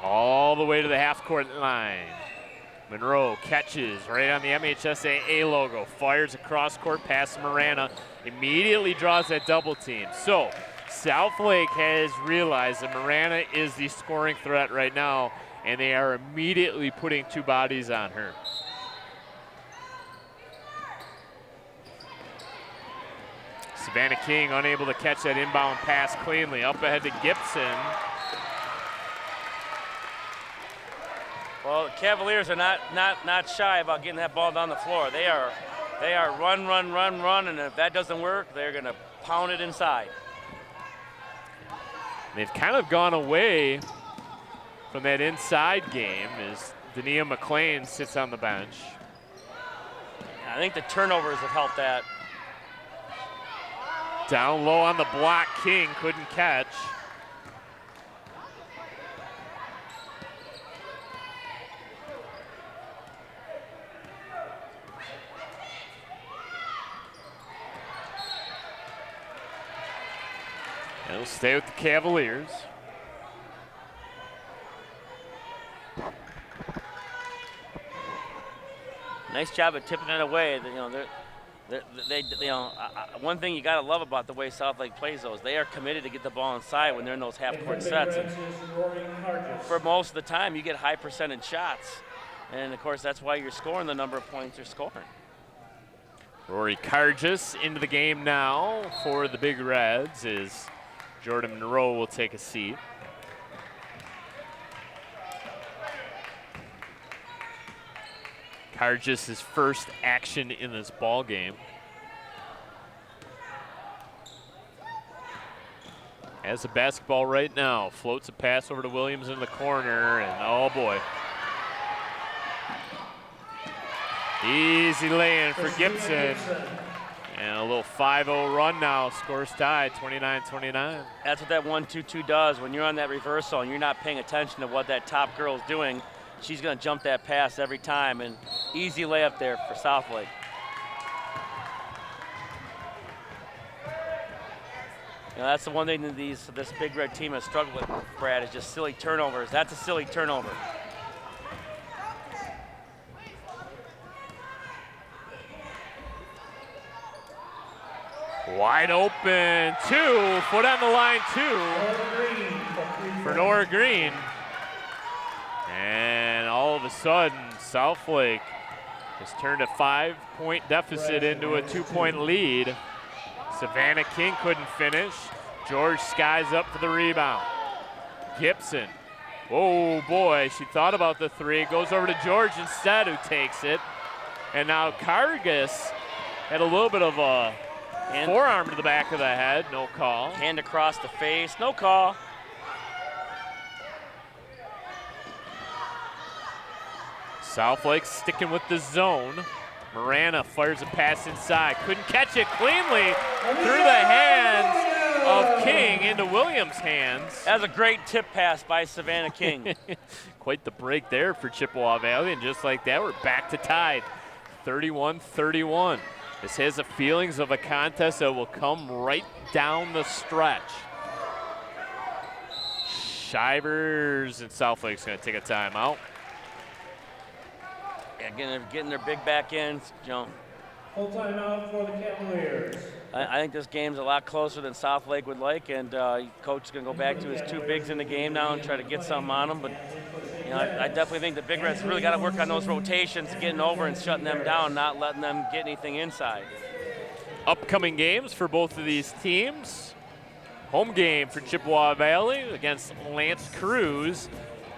Speaker 1: All the way to the half-court line. Monroe catches right on the MHSAA logo, fires across court past Marana, immediately draws that double team. So Southlake has realized that Marana is the scoring threat right now, and they are immediately putting 2 bodies on her. Savannah King unable to catch that inbound pass cleanly. Up ahead to Gibson.
Speaker 2: Well, the Cavaliers are not shy about getting that ball down the floor. They are run, and if that doesn't work, they're going to pound it inside.
Speaker 1: They've kind of gone away from that inside game as Dania McLean sits on the bench.
Speaker 2: I think the turnovers have helped that.
Speaker 1: Down low on the block, King couldn't catch. And he'll stay with the Cavaliers.
Speaker 2: Nice job at tipping it away. One thing you got to love about the way Southlake plays those, they are committed to get the ball inside when they're in those half-court sets. And for most of the time, you get high percentage shots. And, of course, that's why you're scoring the number of points you're scoring.
Speaker 1: Rory Cargis into the game now for the Big Reds as Jordan Monroe will take a seat. Cargis' first action in this ball game. Has a basketball right now. Floats a pass over to Williams in the corner, and oh boy. Easy lay-in for Gibson. And a little 5-0 run now. Scores tied, 29-29.
Speaker 2: That's what that 1-2-2 does. When you're on that reversal and you're not paying attention to what that top girl is doing, she's going to jump that pass every time, and easy layup there for Southlake. You know, that's the one thing that this Big Red team has struggled with, Brad, is just silly turnovers. That's a silly turnover.
Speaker 1: Wide open, 2, foot on the line, 2 for Nora Green. And all of a sudden, Southlake has turned a 5-point deficit into a 2-point lead. Savannah King couldn't finish. George skies up for the rebound. Gibson, oh boy, she thought about the 3, goes over to George instead, who takes it. And now Cargis had a little bit of a forearm to the back of the head, no call.
Speaker 2: Hand across the face, no call.
Speaker 1: Southlake sticking with the zone. Marana fires a pass inside. Couldn't catch it cleanly through the hands of King into Williams' hands.
Speaker 2: That was a great tip pass by Savannah King.
Speaker 1: Quite the break there for Chippewa Valley, and just like that, we're back to tied. 31-31. This has the feelings of a contest that will come right down the stretch. Shivers and Southlake's going to take a timeout.
Speaker 2: Yeah, getting their big back in, you know.
Speaker 3: Full timeout for the Cavaliers.
Speaker 2: I think this game's a lot closer than Southlake would like, and coach is going to go back to his 2 bigs in the game now and try to get something on them. But you know, I definitely think the Big Reds really got to work on those rotations, getting over and shutting them down, not letting them get anything inside.
Speaker 1: Upcoming games for both of these teams. Home game for Chippewa Valley against Lance Cruz.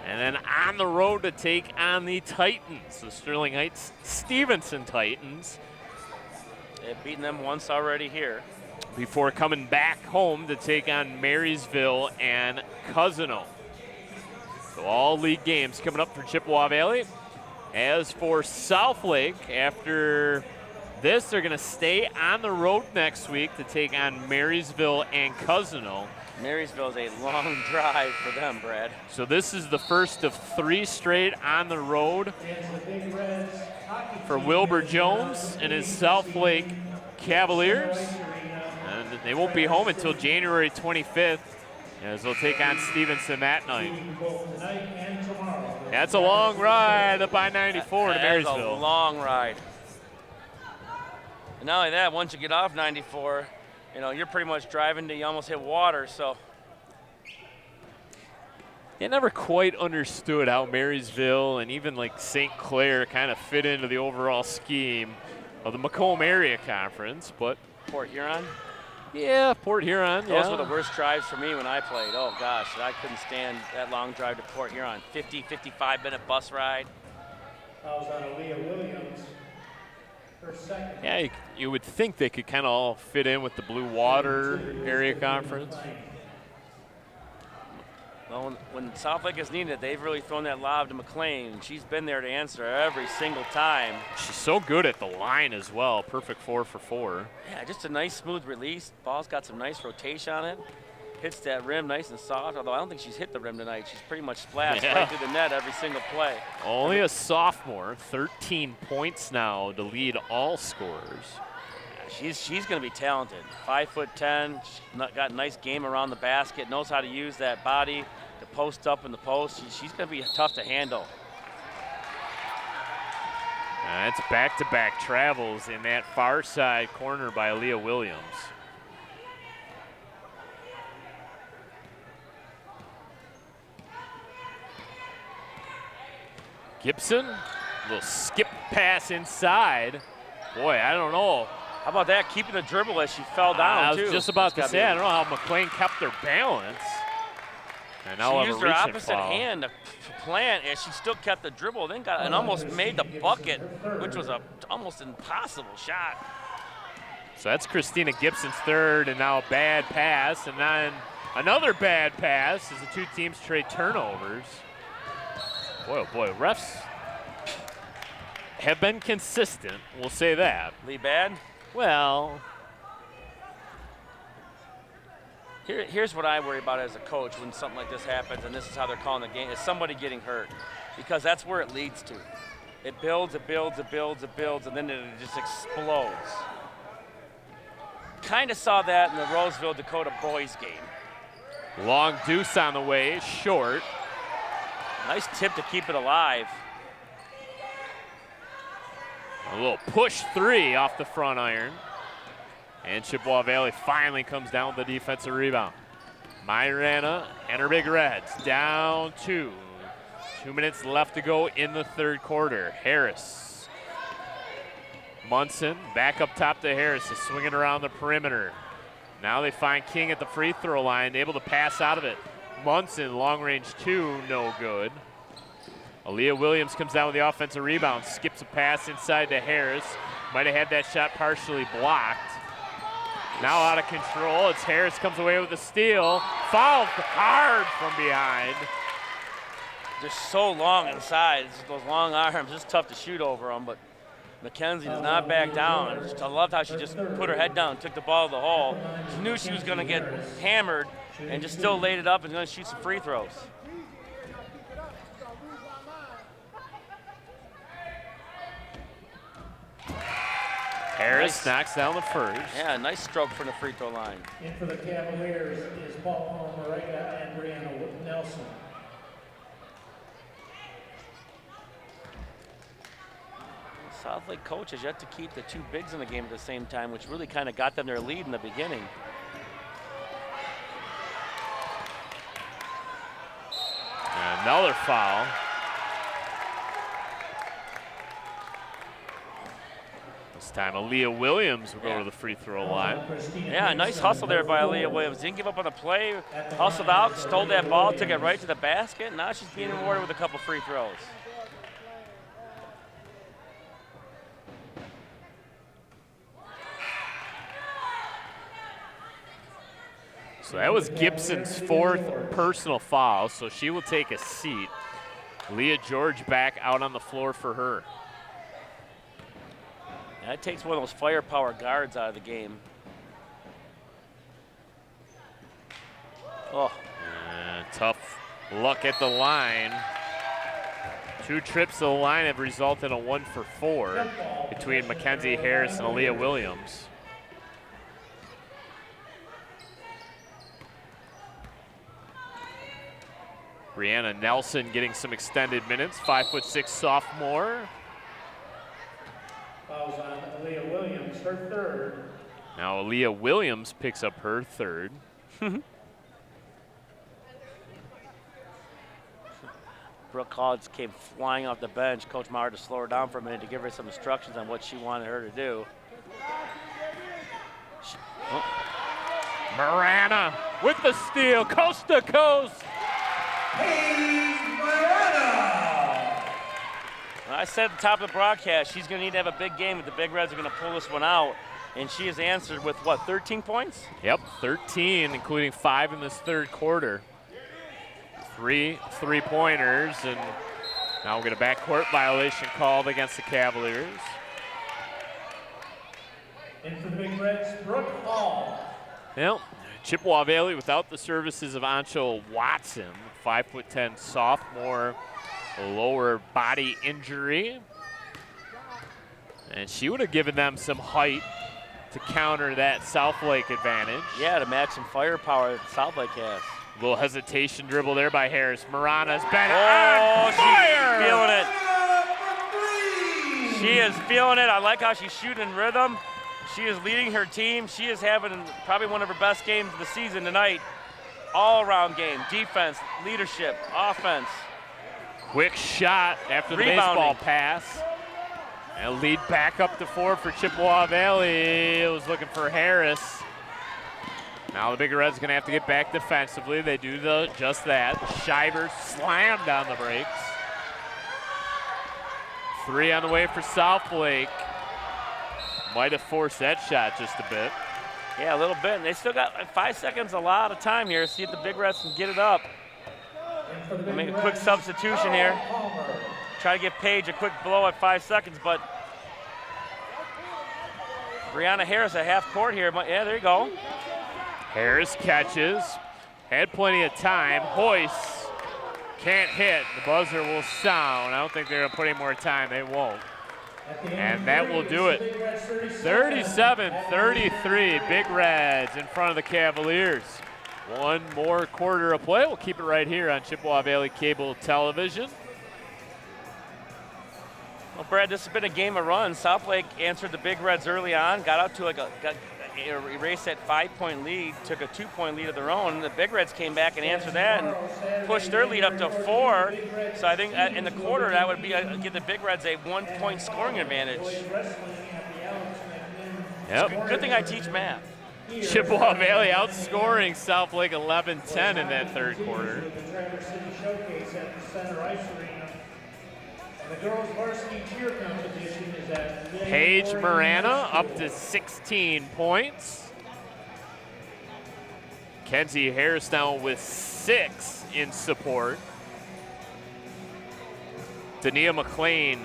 Speaker 1: And then on the road to take on the Titans, the Sterling Heights Stevenson Titans.
Speaker 2: They've beaten them once already here.
Speaker 1: Before coming back home to take on Marysville and Cousino. So all league games coming up for Chippewa Valley. As for Southlake, after this, they're going to stay on the road next week to take on Marysville and Cousino.
Speaker 2: Marysville's a long drive for them, Brad.
Speaker 1: So this is the first of 3 straight on the road for Wilbur Jones and his Southlake Cavaliers. And they won't be home until January 25th as they'll take on Stevenson that night. That's a long ride up I-94 to Marysville.
Speaker 2: That's a long ride. And not only that, once you get off 94, you know, you're pretty much driving till you almost hit water, so.
Speaker 1: I never quite understood how Marysville and even like St. Clair kind of fit into the overall scheme of the Macomb Area Conference, but.
Speaker 2: Port Huron?
Speaker 1: Yeah, Port Huron,
Speaker 2: Those were the worst drives for me when I played. Oh gosh, I couldn't stand that long drive to Port Huron. 50, 55-minute bus ride.
Speaker 3: I was on Aaliyah Williams.
Speaker 1: Yeah, you would think they could kind of all fit in with the Blue Water Area Conference.
Speaker 2: Well, when Southlake is needed, they've really thrown that lob to McLean. She's been there to answer every single time.
Speaker 1: She's so good at the line as well. Perfect 4 for 4.
Speaker 2: Yeah, just a nice smooth release. Ball's got some nice rotation on it. Hits that rim nice and soft, although I don't think she's hit the rim tonight. She's pretty much splashed right through the net every single play.
Speaker 1: Only a sophomore, 13 points now to lead all scorers.
Speaker 2: She's going to be talented. 5'10", got nice game around the basket, knows how to use that body to post up in the post. She's going to be tough to handle.
Speaker 1: It's back-to-back travels in that far side corner by Aaliyah Williams. Gibson, a little skip pass inside. Boy, I don't know.
Speaker 2: How about that, keeping the dribble as she fell down,
Speaker 1: I was
Speaker 2: too.
Speaker 1: just about to say, I don't know how McLean kept her balance. And now
Speaker 2: she used her opposite hand to plant, and she still kept the dribble, then got and almost made the bucket, which was a almost impossible shot.
Speaker 1: So that's Christina Gibson's third, and now a bad pass, and then another bad pass as the two teams trade turnovers. Boy, oh boy, refs have been consistent, we'll say that.
Speaker 2: Lee bad?
Speaker 1: Well,
Speaker 2: here's what I worry about as a coach when something like this happens, and this is how they're calling the game, is somebody getting hurt, because that's where it leads to. It builds, it builds, it builds, it builds, and then it just explodes. Kind of saw that in the Roseville, Dakota boys game.
Speaker 1: long deuce on the way, short.
Speaker 2: Nice tip to keep it alive.
Speaker 1: A little push three off the front iron. And Chippewa Valley finally comes down with the defensive rebound. Myrana and her Big Reds down 2. 2 minutes left to go in the third quarter. Harris. Munson back up top to Harris, is swinging around the perimeter. Now they find King at the free throw line, able to pass out of it. Munson, long range 2, no good. Aaliyah Williams comes down with the offensive rebound, skips a pass inside to Harris. Might have had that shot partially blocked. Now out of control, it's Harris comes away with the steal. Fouled hard from behind.
Speaker 2: They're so long inside, those long arms, it's tough to shoot over them, but McKenzie does not back down. I loved how she just put her head down, took the ball to the hole. She knew she was going to get hammered and just still laid it up and going to shoot some free throws.
Speaker 1: Harris knocks down the first.
Speaker 2: Yeah, nice stroke from the free throw line.
Speaker 3: In for the Cavaliers is Paul Morega and Brianna Nelson.
Speaker 2: Southlake coach has yet to keep the two bigs in the game at the same time, which really kind of got them their lead in the beginning.
Speaker 1: And another foul. This time Aaliyah Williams will go to the free throw line.
Speaker 2: Yeah, nice hustle there by Aaliyah Williams. Didn't give up on the play, hustled out, stole that ball, took it right to the basket. Now she's being rewarded with a couple free throws.
Speaker 1: So that was Gibson's fourth personal foul, so she will take a seat. Leah George back out on the floor for her.
Speaker 2: That takes one of those firepower guards out of the game. Oh.
Speaker 1: Tough luck at the line. 2 trips to the line have resulted in a 1 for 4 between Mackenzie Harris and Aaliyah Williams. Brianna Nelson getting some extended minutes, 5'6" sophomore.
Speaker 3: Fouls on Aaliyah Williams, her third.
Speaker 1: Now Aaliyah Williams picks up her third.
Speaker 2: Brooke Hodge came flying off the bench. Coach Maurer to slow her down for a minute to give her some instructions on what she wanted her to do.
Speaker 1: Marana with the steal, coast to coast.
Speaker 2: I said at the top of the broadcast, she's going to need to have a big game if the Big Reds are going to pull this one out. And she has answered with, what, 13 points?
Speaker 1: Yep, 13, including 5 in this third quarter. 3 3-pointers, and now we'll get a backcourt violation called against the Cavaliers.
Speaker 3: In for the Big Reds, Brooke Hall.
Speaker 1: Well, Chippewa Valley without the services of Ancho Watson, 5'10" sophomore, lower body injury. And she would have given them some height to counter that Southlake advantage.
Speaker 2: Yeah, to match some firepower that Southlake has.
Speaker 1: A little hesitation dribble there by Harris. Marana's been
Speaker 2: on fire!
Speaker 1: She's
Speaker 2: feeling it. She is feeling it. I like how she's shooting in rhythm. She is leading her team. She is having probably one of her best games of the season tonight. All-around game, defense, leadership, offense.
Speaker 1: Quick shot after the baseball pass. And lead back up to 4 for Chippewa Valley. It was looking for Harris. Now the Big Red's going to have to get back defensively. They do just that. Shivers slammed on the brakes. 3 on the way for Southlake. Might have forced that shot just a bit.
Speaker 2: Yeah, a little bit. And they still got 5 seconds, a lot of time here. See if the Big Reds can get it up. We'll make a quick substitution here. Try to give Paige a quick blow at 5 seconds, but Brianna Harris at half court here. Yeah, there you go.
Speaker 1: Harris catches, had plenty of time. Hoist can't hit. The buzzer will sound. I don't think they're going to put any more time. They won't. And that will do it. 37-33, Big Reds in front of the Cavaliers. One more quarter of play. We'll keep it right here on Chippewa Valley Cable Television.
Speaker 2: Well, Brad, this has been a game of runs. Southlake answered the Big Reds early on, got out to erased that 5-point lead, took a 2-point lead of their own. And the Big Reds came back and answered that and pushed their lead up to 4. So I think in the quarter that would be give the Big Reds a 1-point scoring advantage.
Speaker 1: Yep.
Speaker 2: Good thing I teach math.
Speaker 1: Chippewa Valley outscoring Southlake 11-10 in that third quarter.
Speaker 3: The girls' varsity cheer competition is at
Speaker 1: Paige Marana up to 16 points. Kenzie Harris now with 6 in support. Dania McLean,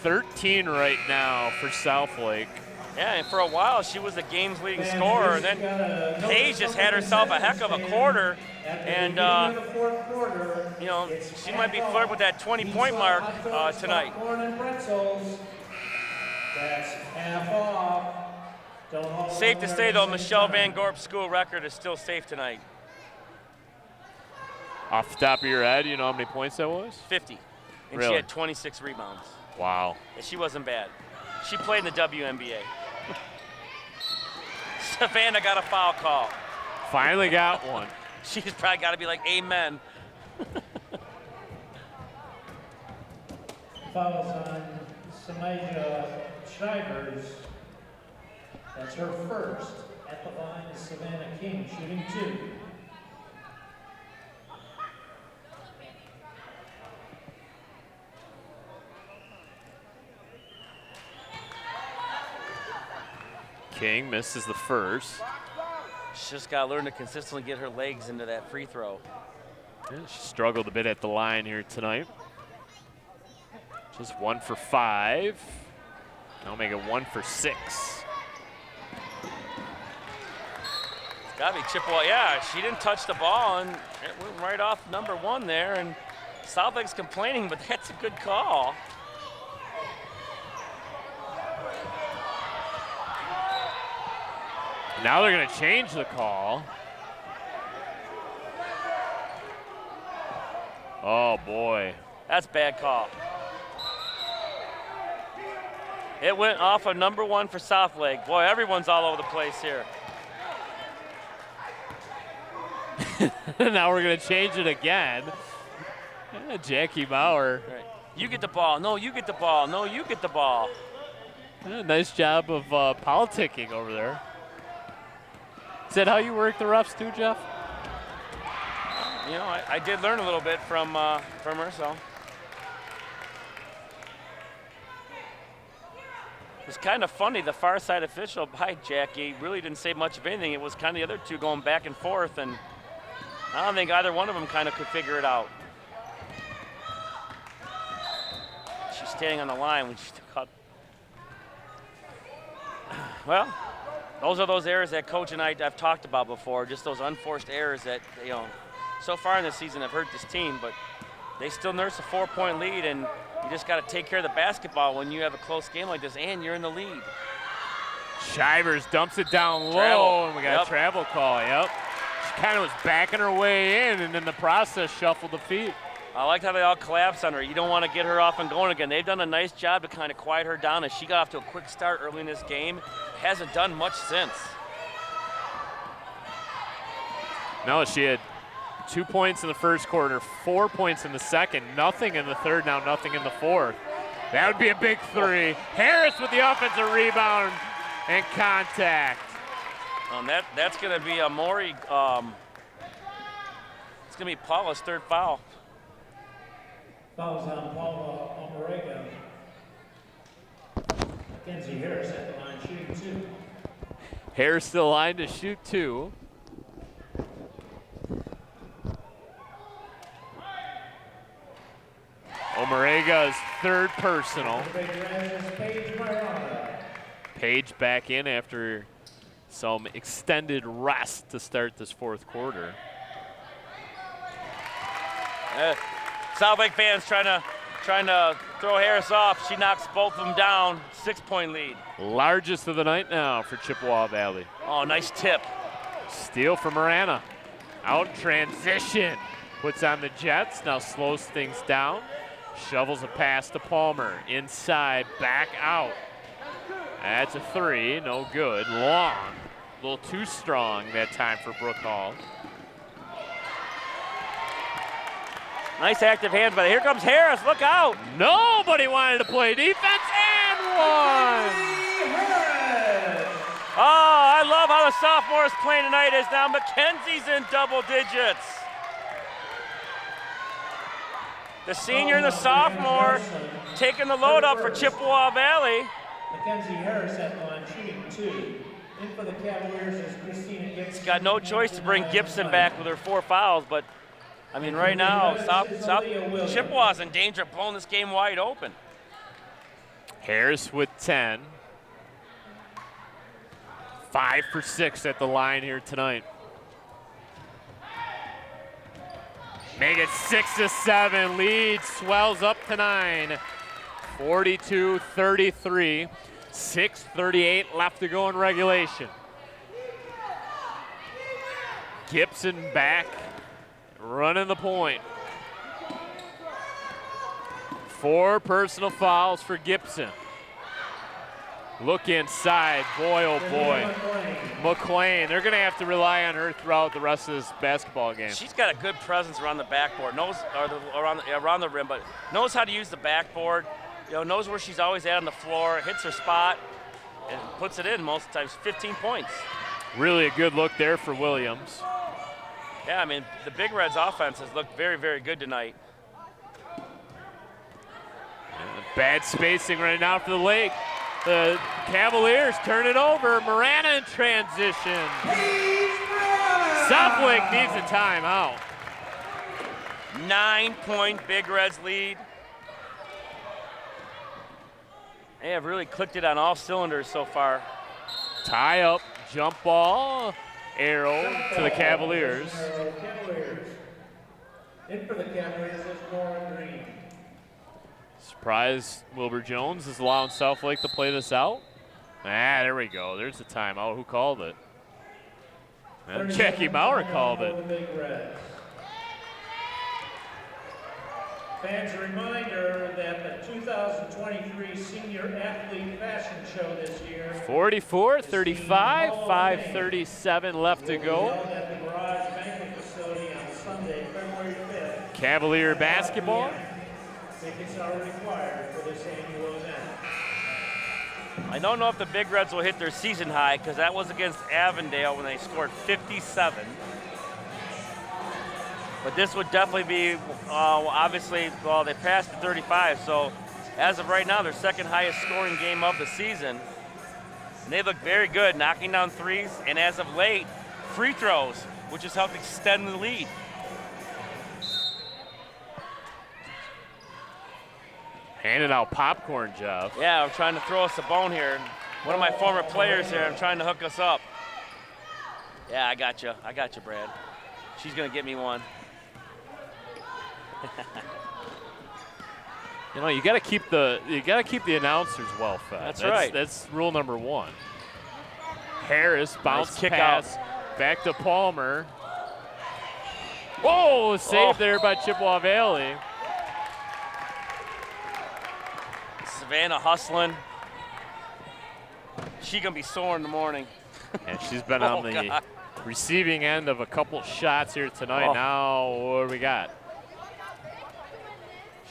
Speaker 1: 13 right now for Southlake.
Speaker 2: Yeah, and for a while she was the game's leading scorer. And then Paige just had herself a heck of a quarter. And, you know, she might be flirting with that 20-point mark tonight. Safe to say, though, Michelle Van Gorp's school record is still safe tonight.
Speaker 1: Off the top of your head, you know how many points that was?
Speaker 2: 50. And
Speaker 1: Really?
Speaker 2: she had 26 rebounds.
Speaker 1: Wow.
Speaker 2: And she wasn't bad. She played in the WNBA. Savannah got a foul call.
Speaker 1: Finally got one.
Speaker 2: She's probably got to be like, amen.
Speaker 3: Fouls on Samaja Shivers. That's her first. At the line is Savannah King, shooting 2.
Speaker 1: King misses the first.
Speaker 2: She's just got to learn to consistently get her legs into that free throw.
Speaker 1: Yeah, she struggled a bit at the line here tonight. Just 1 for 5. Now make it 1 for 6.
Speaker 2: It's got to be Chippewa. Yeah, she didn't touch the ball, and it went right off number 1 there. And Southlake's complaining, but that's a good call.
Speaker 1: Now they're going to change the call. Oh, boy.
Speaker 2: That's a bad call. It went off of number 1 for Southlake. Boy, everyone's all over the place here.
Speaker 1: Now we're going to change it again. Jackie Bauer.
Speaker 2: Right. You get the ball. No, you get the ball. No, you get the ball.
Speaker 1: Nice job of politicking over there. Is that how you work the refs too, Jeff?
Speaker 2: You know, I did learn a little bit from her, so. It was kind of funny. The far side official by Jackie really didn't say much of anything. It was kind of the other two going back and forth, and I don't think either one of them kind of could figure it out. She's standing on the line when she caught. Well, those are those errors that Coach and I've talked about before, just those unforced errors that, you know, so far in this season have hurt this team, but they still nurse a 4-point lead, and you just got to take care of the basketball when you have a close game like this and you're in the lead.
Speaker 1: Shivers dumps it down low,
Speaker 2: Travel.
Speaker 1: and we got a travel call, yep. She kind of was backing her way in, and in the process shuffled the feet.
Speaker 2: I liked how they all collapsed on her. You don't want to get her off and going again. They've done a nice job to kind of quiet her down, as she got off to a quick start early in this game. Hasn't done much since.
Speaker 1: No, she had 2 points in the first quarter, 4 points in the second, nothing in the third, now nothing in the fourth. That would be a big three. Harris with the offensive rebound and contact.
Speaker 2: That's going to be a Maury. It's going to be Paula's third foul.
Speaker 3: Fouls on Paula Omarega. Mackenzie Harris at the line shooting 2.
Speaker 1: Harris still line to shoot 2. Omarega's third personal. Page back in after some extended rest to start this fourth quarter.
Speaker 2: South Lake fans trying to throw Harris off. She knocks both of them down. 6-point lead.
Speaker 1: Largest of the night now for Chippewa Valley.
Speaker 2: Oh, nice tip.
Speaker 1: Steal from Marana. Out in transition. Puts on the Jets. Now slows things down. Shovels a pass to Palmer. Inside, back out. That's a 3. No good. Long. A little too strong that time for Brooke Hall.
Speaker 2: Nice active hands, but here comes Harris. Look out.
Speaker 1: Nobody wanted to play defense, and one.
Speaker 2: Oh, I love how the sophomore is playing tonight, as now Mackenzie's in double digits. The senior and the sophomore taking the load up for Chippewa Valley.
Speaker 3: Mackenzie Harris at the line shooting 2. In for the Cavaliers is Christina Gibson.
Speaker 2: She's got no choice to bring Gibson back with her 4 fouls, but I mean, right now, Chippewa's in danger of blowing this game wide open.
Speaker 1: Harris with 10. 5 for 6 at the line here tonight. Make it 6-7. Lead swells up to 9. 42-33. 6:38 left to go in regulation. Gibson back, running the point. 4 personal fouls for Gibson. Look inside, boy oh boy. McLean, they're gonna have to rely on her throughout the rest of this basketball game.
Speaker 2: She's got a good presence around the backboard, around the rim, but knows how to use the backboard. Knows where she's always at on the floor, hits her spot, and puts it in most times. 15 points.
Speaker 1: Really a good look there for Williams.
Speaker 2: Yeah, I mean, the Big Reds offense has looked very, very good tonight.
Speaker 1: Bad spacing right now for the Lake. The Cavaliers turn it over. Marana in transition. South Lake needs a timeout.
Speaker 2: 9-point Big Reds lead. They have really clicked it on all cylinders so far.
Speaker 1: Tie up, jump ball, arrow to the Cavaliers.
Speaker 3: In for the Cavaliers is Lauren Green.
Speaker 1: Surprise, Wilbur Jones is allowing South Lake to play this out. There we go. There's the timeout. Who called it? And Jackie Maurer called it.
Speaker 3: Fans, a reminder that the 2023 Senior Athlete Fashion Show this year
Speaker 1: 44-35, 5:37 left to go.
Speaker 3: at the Garage Banquet Facility on Sunday, February 5th.
Speaker 1: Cavalier basketball.
Speaker 3: Tickets are required for this annual event.
Speaker 2: I don't know if the Big Reds will hit their season high, because that was against Avondale when they scored 57. But this would definitely be, obviously, well, they passed the 35, so as of right now, their second highest scoring game of the season. And they look very good, knocking down threes, and as of late, free throws, which has helped extend the lead.
Speaker 1: Handing out popcorn, Jeff.
Speaker 2: Yeah, I'm trying to throw us a bone here. One of my former players here, I'm trying to hook us up. Yeah, I got you, Brad. She's gonna get me one.
Speaker 1: You got to keep the announcers well fed.
Speaker 2: That's right.
Speaker 1: That's rule number 1. Harris bounce
Speaker 2: Nice kick
Speaker 1: pass back to Palmer. Whoa, saved there by Chippewa Valley.
Speaker 2: Savannah hustling. She gonna be sore in the morning.
Speaker 1: And she's been on the receiving end of a couple shots here tonight. Now, what do we got?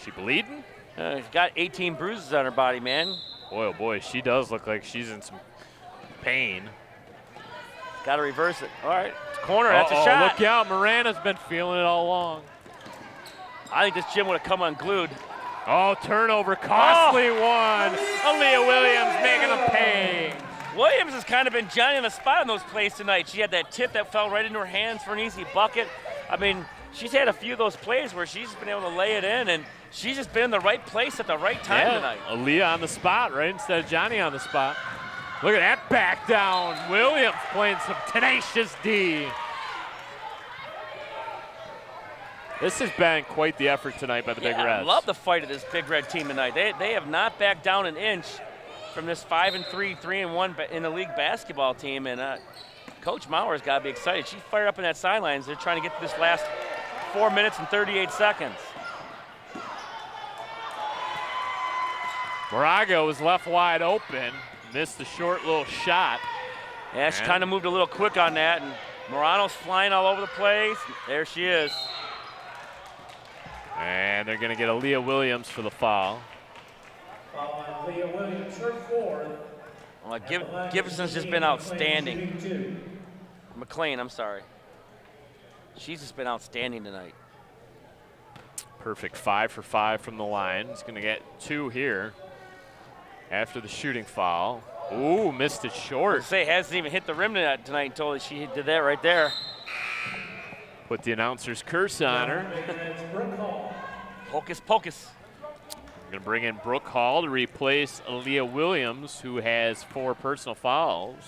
Speaker 1: She bleeding?
Speaker 2: She's got 18 bruises on her body, man.
Speaker 1: Boy, oh boy, she does look like she's in some pain.
Speaker 2: Got to reverse it. All right, it's corner. That's a shot.
Speaker 1: Look out, Morana's been feeling it all along.
Speaker 2: I think this gym would have come unglued.
Speaker 1: Oh, turnover, costly one. Aaliyah Williams making them pay.
Speaker 2: Williams has kind of been Johnny on the spot in those plays tonight. She had that tip that fell right into her hands for an easy bucket. I mean, she's had a few of those plays where she's been able to lay it in, and she's just been in the right place at the right time tonight.
Speaker 1: Aaliyah on the spot, right, instead of Johnny on the spot. Look at that back down. Williams playing some tenacious D. This has been quite the effort tonight by the Big Reds.
Speaker 2: I love the fight of this Big Red team tonight. They have not backed down an inch from this 5-3, 3-1 in the league basketball team, and Coach Mauer's got to be excited. She's fired up in that sidelines. They're trying to get to this last 4 minutes and 38 seconds.
Speaker 1: Moraga was left wide open, missed the short little shot.
Speaker 2: Yeah, she kind of moved a little quick on that, and Morano's flying all over the place. There she is.
Speaker 1: And they're going to get Aaliyah Williams for the foul.
Speaker 3: Aaliyah Williams, her fourth.
Speaker 2: Well, Gibson's just been outstanding. McLean, I'm sorry. She's just been outstanding tonight.
Speaker 1: Perfect 5 for 5 from the line. He's going to get 2 here after the shooting foul. Ooh, missed it short.
Speaker 2: Say hasn't even hit the rim tonight until she did that right there.
Speaker 1: Put the announcer's curse on her.
Speaker 2: Hocus pocus.
Speaker 1: We're going to bring in Brooke Hall to replace Aaliyah Williams, who has 4 personal fouls.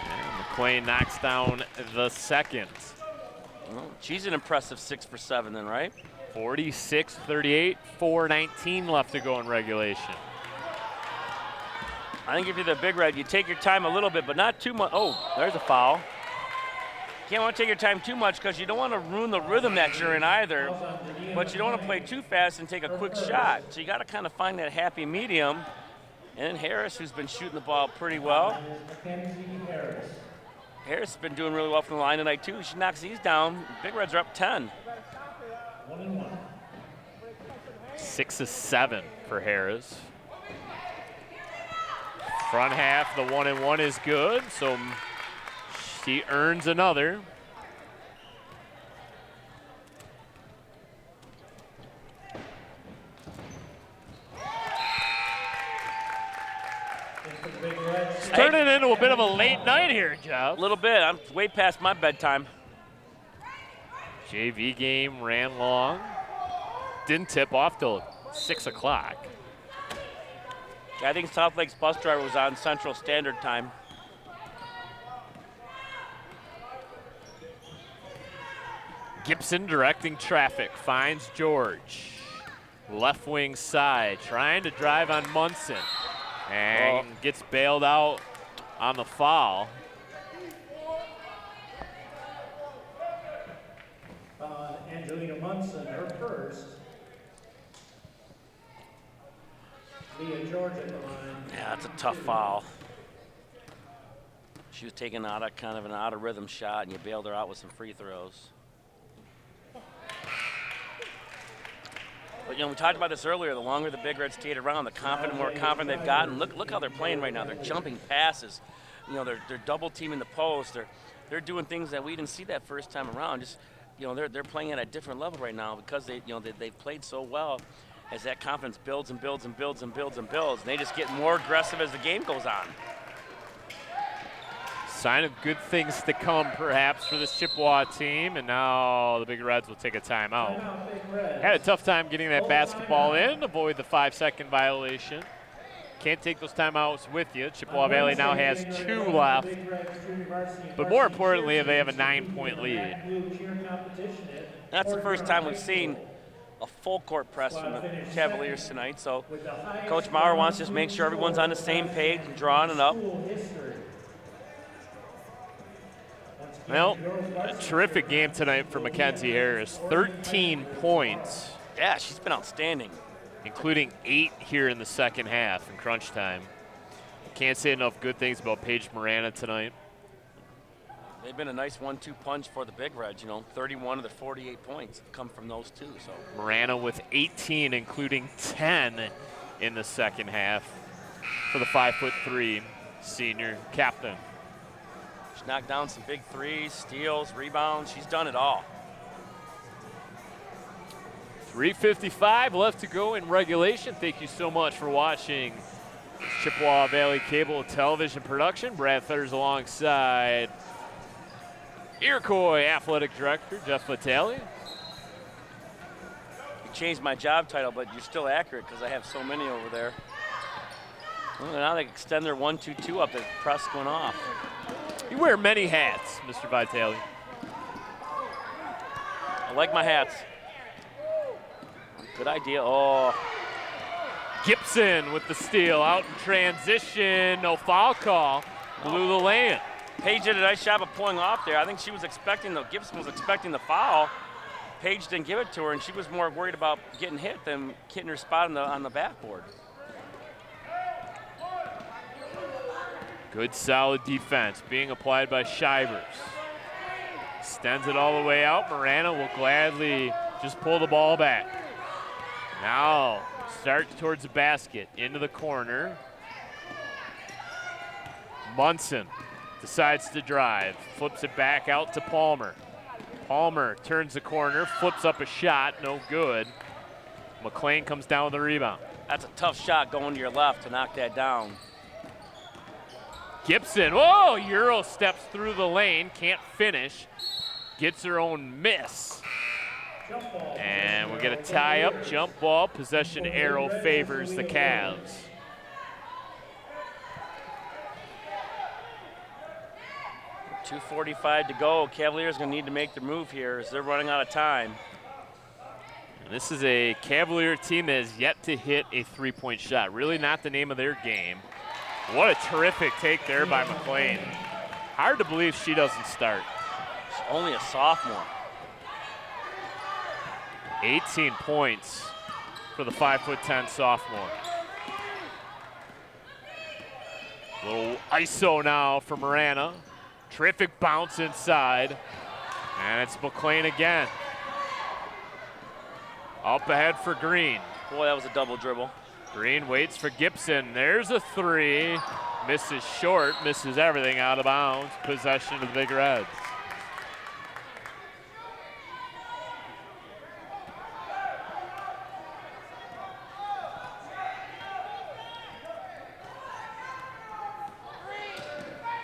Speaker 1: And McLean knocks down the second.
Speaker 2: Well, she's an impressive 6 for 7 then, right?
Speaker 1: 46-38, 4:19 left to go in regulation.
Speaker 2: I think if you're the Big Red, you take your time a little bit, but not too much. Oh, there's a foul. Can't want to take your time too much because you don't want to ruin the rhythm that you're in either, but you don't want to play too fast and take a quick shot. So you got to kind of find that happy medium. And Harris, who's been shooting the ball pretty well. Harris has been doing really well from the line tonight too. She knocks these down. Big Reds are up 10.
Speaker 1: 6 of 7 for Harris. Front half, the 1-and-1 is good, so she earns another. It's turning into a bit of a late night here, Jeff.
Speaker 2: A little bit. I'm way past my bedtime.
Speaker 1: JV game ran long. Didn't tip off till 6 o'clock.
Speaker 2: I think South Lake's bus driver was on Central Standard Time.
Speaker 1: Gibson directing traffic, finds George. Left wing side, trying to drive on Munson. And gets bailed out on the foul.
Speaker 3: Angelina Munson, her first. Leah George at the line.
Speaker 2: Yeah, that's a tough foul. She was taking out a kind of an out of rhythm shot, and you bailed her out with some free throws. But, you know, we talked about this earlier. The longer the Big Reds stayed around, the more confident they've gotten. Look how they're playing right now. They're jumping passes. You know, they're double teaming the post. They're doing things that we didn't see that first time around. Just, you know, they're playing at a different level right now because they've played so well. As that confidence builds and builds and builds and builds and builds, and they just get more aggressive as the game goes on.
Speaker 1: Sign of good things to come, perhaps, for this Chippewa team, and now the Big Reds will take a timeout. Had a tough time getting that basketball in, avoid the 5-second violation. Can't take those timeouts with you. Chippewa Valley now has 2 left, but more importantly, they have a 9-point lead.
Speaker 2: That's the first time we've seen a full court press from the Cavaliers tonight. So Coach Maurer wants to just make sure everyone's on the same page and drawing it up.
Speaker 1: Well, a terrific game tonight for Mackenzie Harris. 13 points.
Speaker 2: Yeah, she's been outstanding.
Speaker 1: Including 8 here in the second half in crunch time. Can't say enough good things about Paige Marana tonight.
Speaker 2: They've been a nice 1-2 punch for the Big Reds. 31 of the 48 points have come from those two. So
Speaker 1: Marana with 18, including 10 in the second half for the 5'3" senior captain.
Speaker 2: She's knocked down some big threes, steals, rebounds. She's done it all.
Speaker 1: 3:55 left to go in regulation. Thank you so much for watching Chippewa Valley Cable Television production. Brad Thuers alongside Iroquois Athletic Director Jeff Vitale.
Speaker 2: You changed my job title, but you're still accurate because I have so many over there. Well, now they extend their 1-2-2 up. The press went off.
Speaker 1: You wear many hats, Mr. Vitale.
Speaker 2: I like my hats. Good idea. Oh.
Speaker 1: Gibson with the steal, out in transition, no foul call, blew the lane.
Speaker 2: Paige did a nice job of pulling off there. I think she was Gibson was expecting the foul. Paige didn't give it to her, and she was more worried about getting hit than hitting her spot on the backboard.
Speaker 1: Good solid defense being applied by Shivers. Extends it all the way out. Marana will gladly just pull the ball back. Now starts towards the basket, into the corner. Munson decides to drive, flips it back out to Palmer. Palmer turns the corner, flips up a shot, no good. McLean comes down with the rebound.
Speaker 2: That's a tough shot going to your left to knock that down.
Speaker 1: Gibson, whoa, Euro steps through the lane, can't finish, gets her own miss. And we'll get a tie-up jump ball. Possession arrow favors the Cavs.
Speaker 2: .245 to go. Cavaliers going to need to make their move here as they're running out of time.
Speaker 1: And this is a Cavalier team that has yet to hit a three-point shot. Really not the name of their game. What a terrific take there by McLean. Hard to believe she doesn't start.
Speaker 2: She's only a sophomore.
Speaker 1: 18 points for the 5'10" sophomore. Little ISO now for Marana. Terrific bounce inside. And it's McLean again. Up ahead for Green.
Speaker 2: Boy, that was a double dribble.
Speaker 1: Green waits for Gibson. There's a three. Misses short, misses everything out of bounds. Possession of the Big Reds.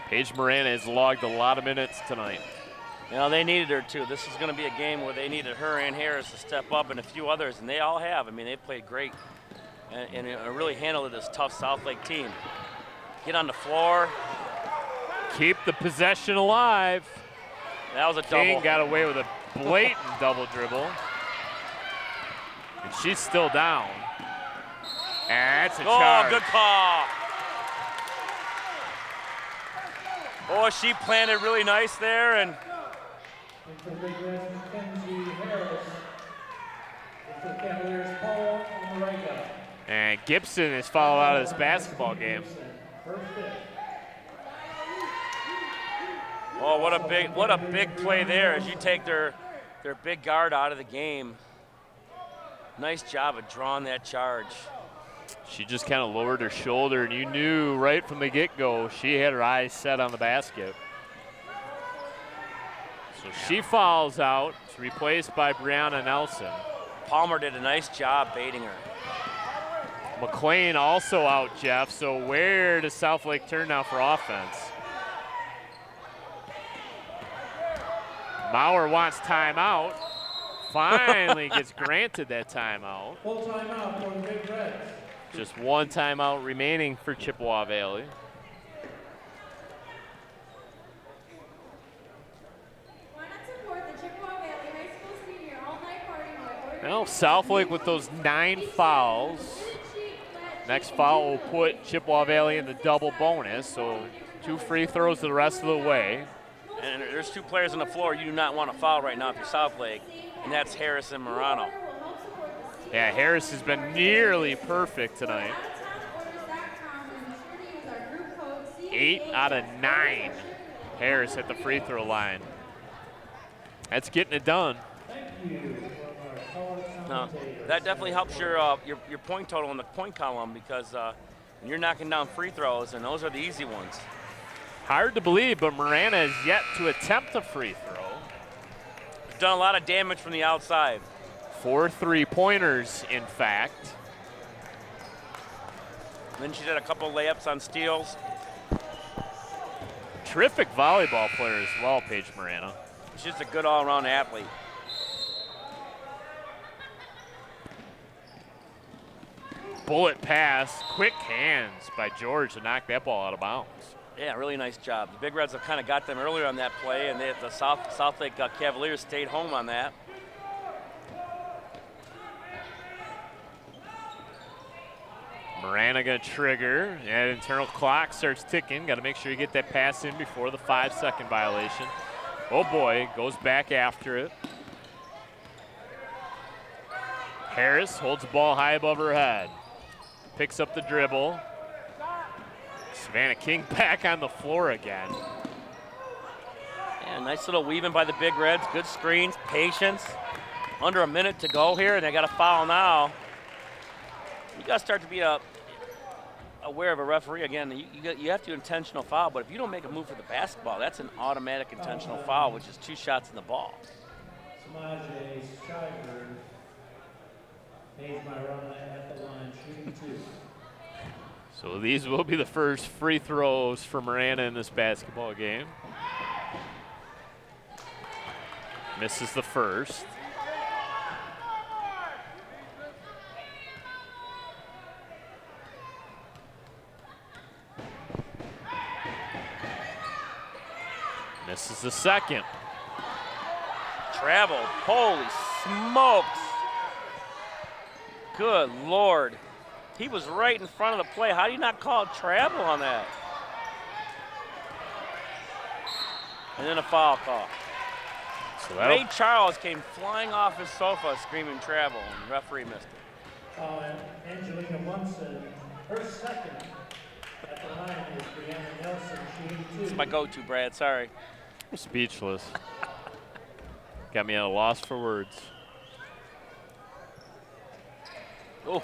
Speaker 1: Paige Marana has logged a lot of minutes tonight.
Speaker 2: They needed her too. This is going to be a game where they needed her and Harris to step up and a few others, and they all have. I mean, they've played great and really handled this tough Southlake team. Get on the floor.
Speaker 1: Keep the possession alive.
Speaker 2: That was a
Speaker 1: King
Speaker 2: double.
Speaker 1: got away with a blatant double dribble. And she's still down. And that's a charge.
Speaker 2: Oh, good call. Oh, she planted really nice there, and
Speaker 3: For the Big Reds, Mackenzie Harris. For the Cavaliers, Paul on the right guy.
Speaker 1: And Gibson is fouled out of this basketball game.
Speaker 3: First hit.
Speaker 2: oh, what a big play there as you take their big guard out of the game. Nice job of drawing that charge.
Speaker 1: She just kind of lowered her shoulder, and you knew right from the get-go she had her eyes set on the basket. So she fouls out. It's replaced by Brianna Nelson.
Speaker 2: Palmer did a nice job baiting her.
Speaker 1: McLean also out, Jeff. So where does Southlake turn now for offense? Maurer wants timeout. Finally gets granted that timeout.
Speaker 3: Full timeout for the Big Reds.
Speaker 1: Just one timeout remaining for Chippewa Valley. Well, Southlake with those 9 fouls. Next foul will put Chippewa Valley in the double bonus, so 2 free throws the rest of the way.
Speaker 2: And there's 2 players on the floor you do not want to foul right now if you're Southlake, and that's Harris and Morano.
Speaker 1: Yeah, Harris has been nearly perfect tonight. 8 out of 9. Harris at the free throw line. That's getting it done.
Speaker 2: That definitely helps your point total in the point column because when you're knocking down free throws, and those are the easy ones.
Speaker 1: Hard to believe, but Marana is yet to attempt a free throw.
Speaker 2: He's done a lot of damage from the outside.
Speaker 1: 4 3-pointers, in fact.
Speaker 2: Then she did a couple layups on steals.
Speaker 1: Terrific volleyball player as well, Paige Marana.
Speaker 2: She's just a good all-around athlete.
Speaker 1: Bullet pass, quick hands by George to knock that ball out of bounds.
Speaker 2: Yeah, really nice job. The Big Reds have kind of got them earlier on that play, and the Southlake Cavaliers stayed home on that.
Speaker 1: Marana gonna trigger. That internal clock starts ticking. Got to make sure you get that pass in before the 5-second violation. Oh boy, goes back after it. Harris holds the ball high above her head. Picks up the dribble. Savannah King back on the floor again.
Speaker 2: Yeah, nice little weaving by the Big Reds. Good screens, patience. Under a minute to go here, and they got a foul now. You got to start to be aware of a referee. Again, you have to do intentional foul, but if you don't make a move for the basketball, that's an automatic intentional foul, which is 2 shots in the ball.
Speaker 3: At the line, shooting 2.
Speaker 1: So these will be the first free throws for Marana in this basketball game. Misses the first. Misses the second.
Speaker 2: Travel. Holy smokes. Good Lord. He was right in front of the play. How do you not call it travel on that? And then a foul call.
Speaker 1: So
Speaker 2: Ray Charles came flying off his sofa screaming travel, and the referee missed it.
Speaker 3: Angelina Munson, her second at the line is Brianna Nelson, shooting 2.
Speaker 2: It's my go-to, Brad. Sorry.
Speaker 1: I'm speechless. Got me at a loss for words.
Speaker 2: Oh.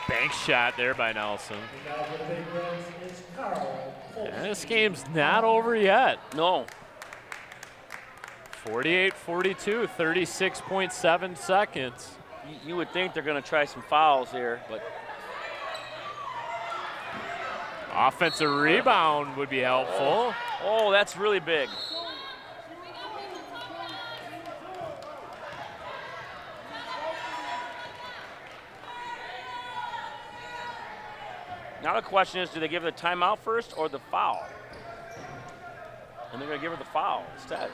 Speaker 1: Bank shot there by Nelson.
Speaker 3: Now for the Big Reds is Carl.
Speaker 1: And this game's not over yet.
Speaker 2: No.
Speaker 1: 48-42, 36.7 seconds.
Speaker 2: You would think they're going to try some fouls here, but
Speaker 1: offensive rebound would be helpful.
Speaker 2: oh, that's really big. Now the question is, do they give the timeout first or the foul? And they're going to give her the foul instead.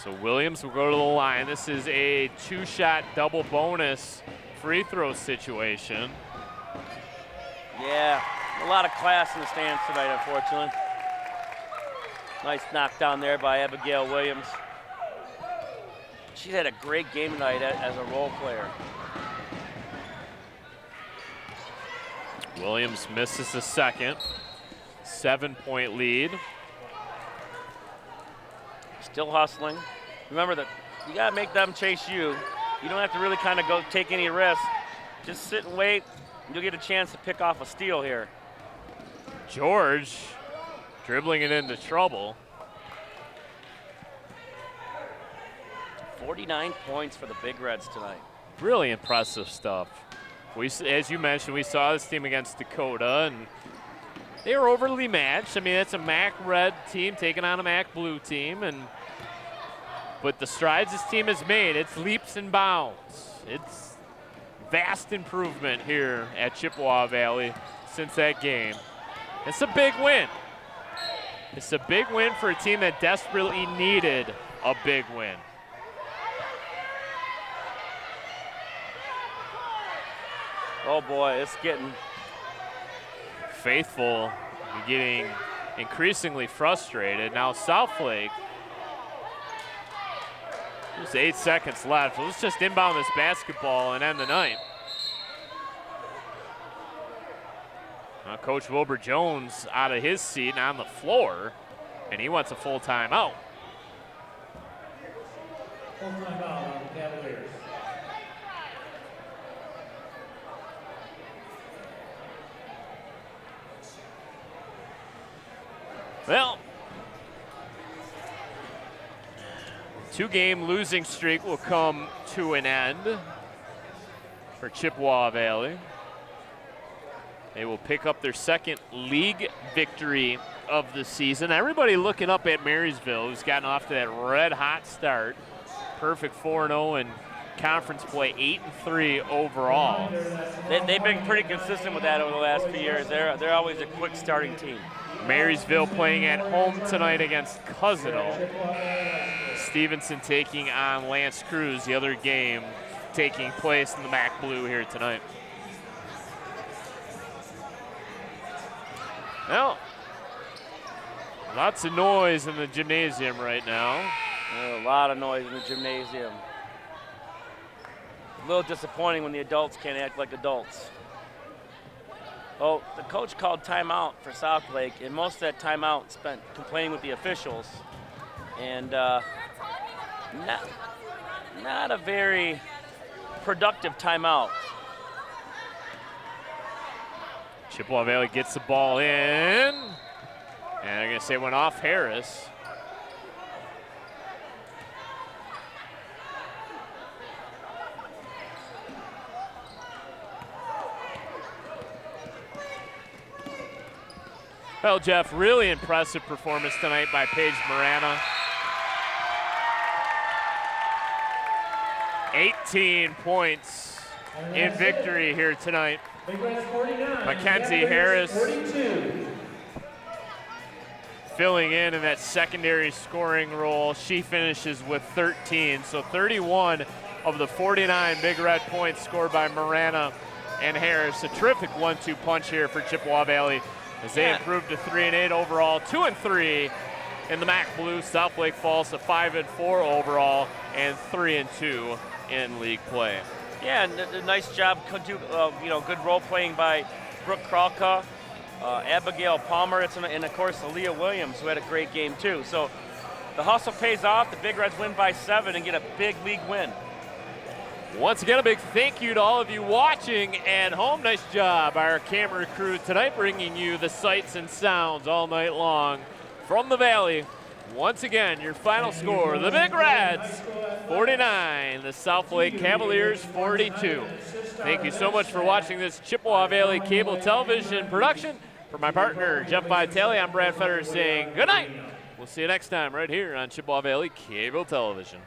Speaker 1: So Williams will go to the line. This is a 2-shot double bonus free throw situation.
Speaker 2: Yeah, a lot of class in the stands tonight, unfortunately. Nice knockdown there by Abigail Williams. She's had a great game tonight as a role player.
Speaker 1: Williams misses the second. 7-point lead.
Speaker 2: Still hustling. Remember that you got to make them chase you. You don't have to really kind of go take any risks. Just sit and wait, and you'll get a chance to pick off a steal here.
Speaker 1: George dribbling it into trouble.
Speaker 2: 49 points for the Big Reds tonight.
Speaker 1: Really impressive stuff. As you mentioned, we saw this team against Dakota, and they were overly matched. I mean, it's a MAC red team taking on a MAC blue team, but the strides this team has made, it's leaps and bounds. It's vast improvement here at Chippewa Valley since that game. It's a big win. It's a big win for a team that desperately needed a big win.
Speaker 2: Oh boy, it's getting.
Speaker 1: Faithful getting increasingly frustrated. Now Southlake, there's 8 seconds left. Let's just inbound this basketball and end the night. Now Coach Wilbur Jones out of his seat and on the floor, and he wants a full timeout.
Speaker 3: Full timeout on the Cavaliers.
Speaker 1: Well, 2-game losing streak will come to an end for Chippewa Valley. They will pick up their second league victory of the season. Everybody looking up at Marysville, who's gotten off to that red-hot start. Perfect 4-0 in conference play, 8-3 overall.
Speaker 2: They've been pretty consistent with that over the last few years. They're always a quick starting team.
Speaker 1: Marysville playing at home tonight against Cousino. Stevenson taking on Lance Cruz, the other game taking place in the MAC Blue here tonight. Well, lots of noise in the gymnasium right now.
Speaker 2: A lot of noise in the gymnasium. A little disappointing when the adults can't act like adults. Oh, the coach called timeout for Southlake, and most of that timeout spent complaining with the officials. And not a very productive timeout.
Speaker 1: Chippewa Valley gets the ball in. And they're going to say it went off Harris. Well, Jeff, really impressive performance tonight by Paige Marana. 18 points in victory here tonight. Mackenzie Harris filling in that secondary scoring role. She finishes with 13, so 31 of the 49 Big Red points scored by Marana and Harris. A terrific 1-2 punch here for Chippewa Valley as they improved to 3-8 overall, 2-3 in the MAC Blue. Southlake falls to 5-4 overall and 3-2 in league play.
Speaker 2: Yeah, and a nice job, good role playing by Brooke Kralka, Abigail Palmer, and of course Aaliyah Williams, who had a great game too. So the hustle pays off. The Big Reds win by 7 and get a big league win.
Speaker 1: Once again, a big thank you to all of you watching at home. Nice job by our camera crew tonight, bringing you the sights and sounds all night long from the Valley. Once again, your final score, the Big Reds 49, the Southlake Cavaliers 42. Thank you so much for watching this Chippewa Valley Cable Television production. For my partner, Jeff Vitale, I'm Brad Fetter saying good night. We'll see you next time right here on Chippewa Valley Cable Television.